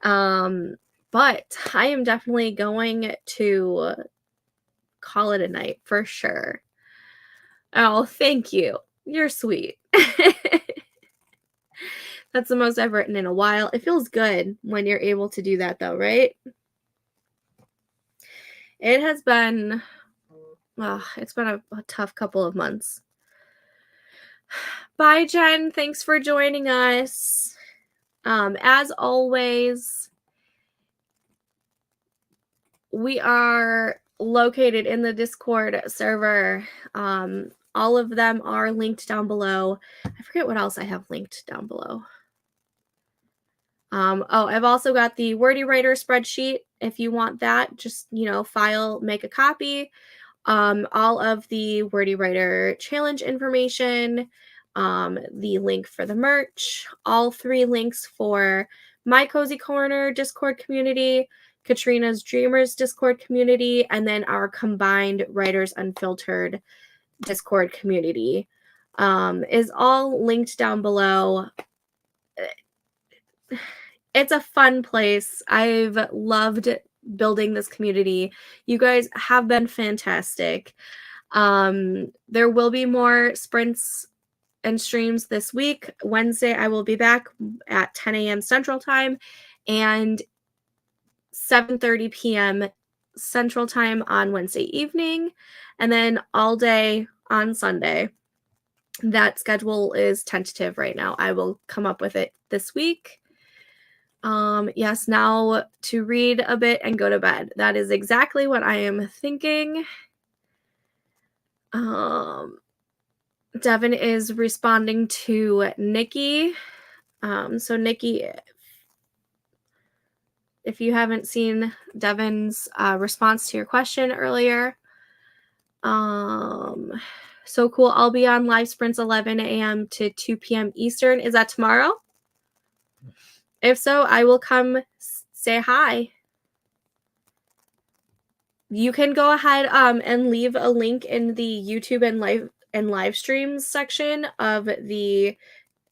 Speaker 1: But I am definitely going to call it a night for sure. Oh, thank you. You're sweet. That's the most I've written in a while. It feels good when you're able to do that though, right? It has been, it's been a tough couple of months. Bye, Jen. Thanks for joining us. As always, we are located in the Discord server. All of them are linked down below. I forget what else I have linked down below. I've also got the Wordy Writer spreadsheet. If you want that, just, file, make a copy. All of the Wordy Writer challenge information, the link for the merch, all 3 links for my Cozy Corner Discord community, Katrina's Dreamers Discord community, and then our combined Writers Unfiltered Discord community is all linked down below. It's a fun place. I've loved building this community. You guys have been fantastic. There will be more sprints and streams this week. Wednesday, I will be back at 10 a.m. Central Time and 7:30 p.m. Central Time on Wednesday evening, and then all day on Sunday. That schedule is tentative right now. I will come up with it this week. Yes, now to read a bit and go to bed. That is exactly what I am thinking. Devin is responding to Nikki. So Nikki, if you haven't seen Devin's response to your question earlier, so cool. I'll be on live sprints 11 a.m. to 2 p.m. Eastern. Is that tomorrow? If so, I will come say hi. You can go ahead and leave a link in the YouTube and live streams section of the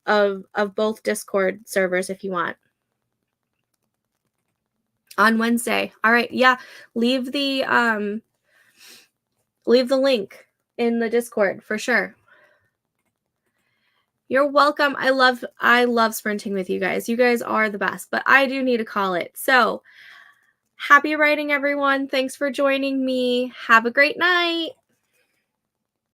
Speaker 1: of both Discord servers if you want. On Wednesday. All right. Yeah. Leave the link in the Discord for sure. You're welcome. I love sprinting with you guys. You guys are the best, but I do need to call it. So happy writing, everyone. Thanks for joining me. Have a great night.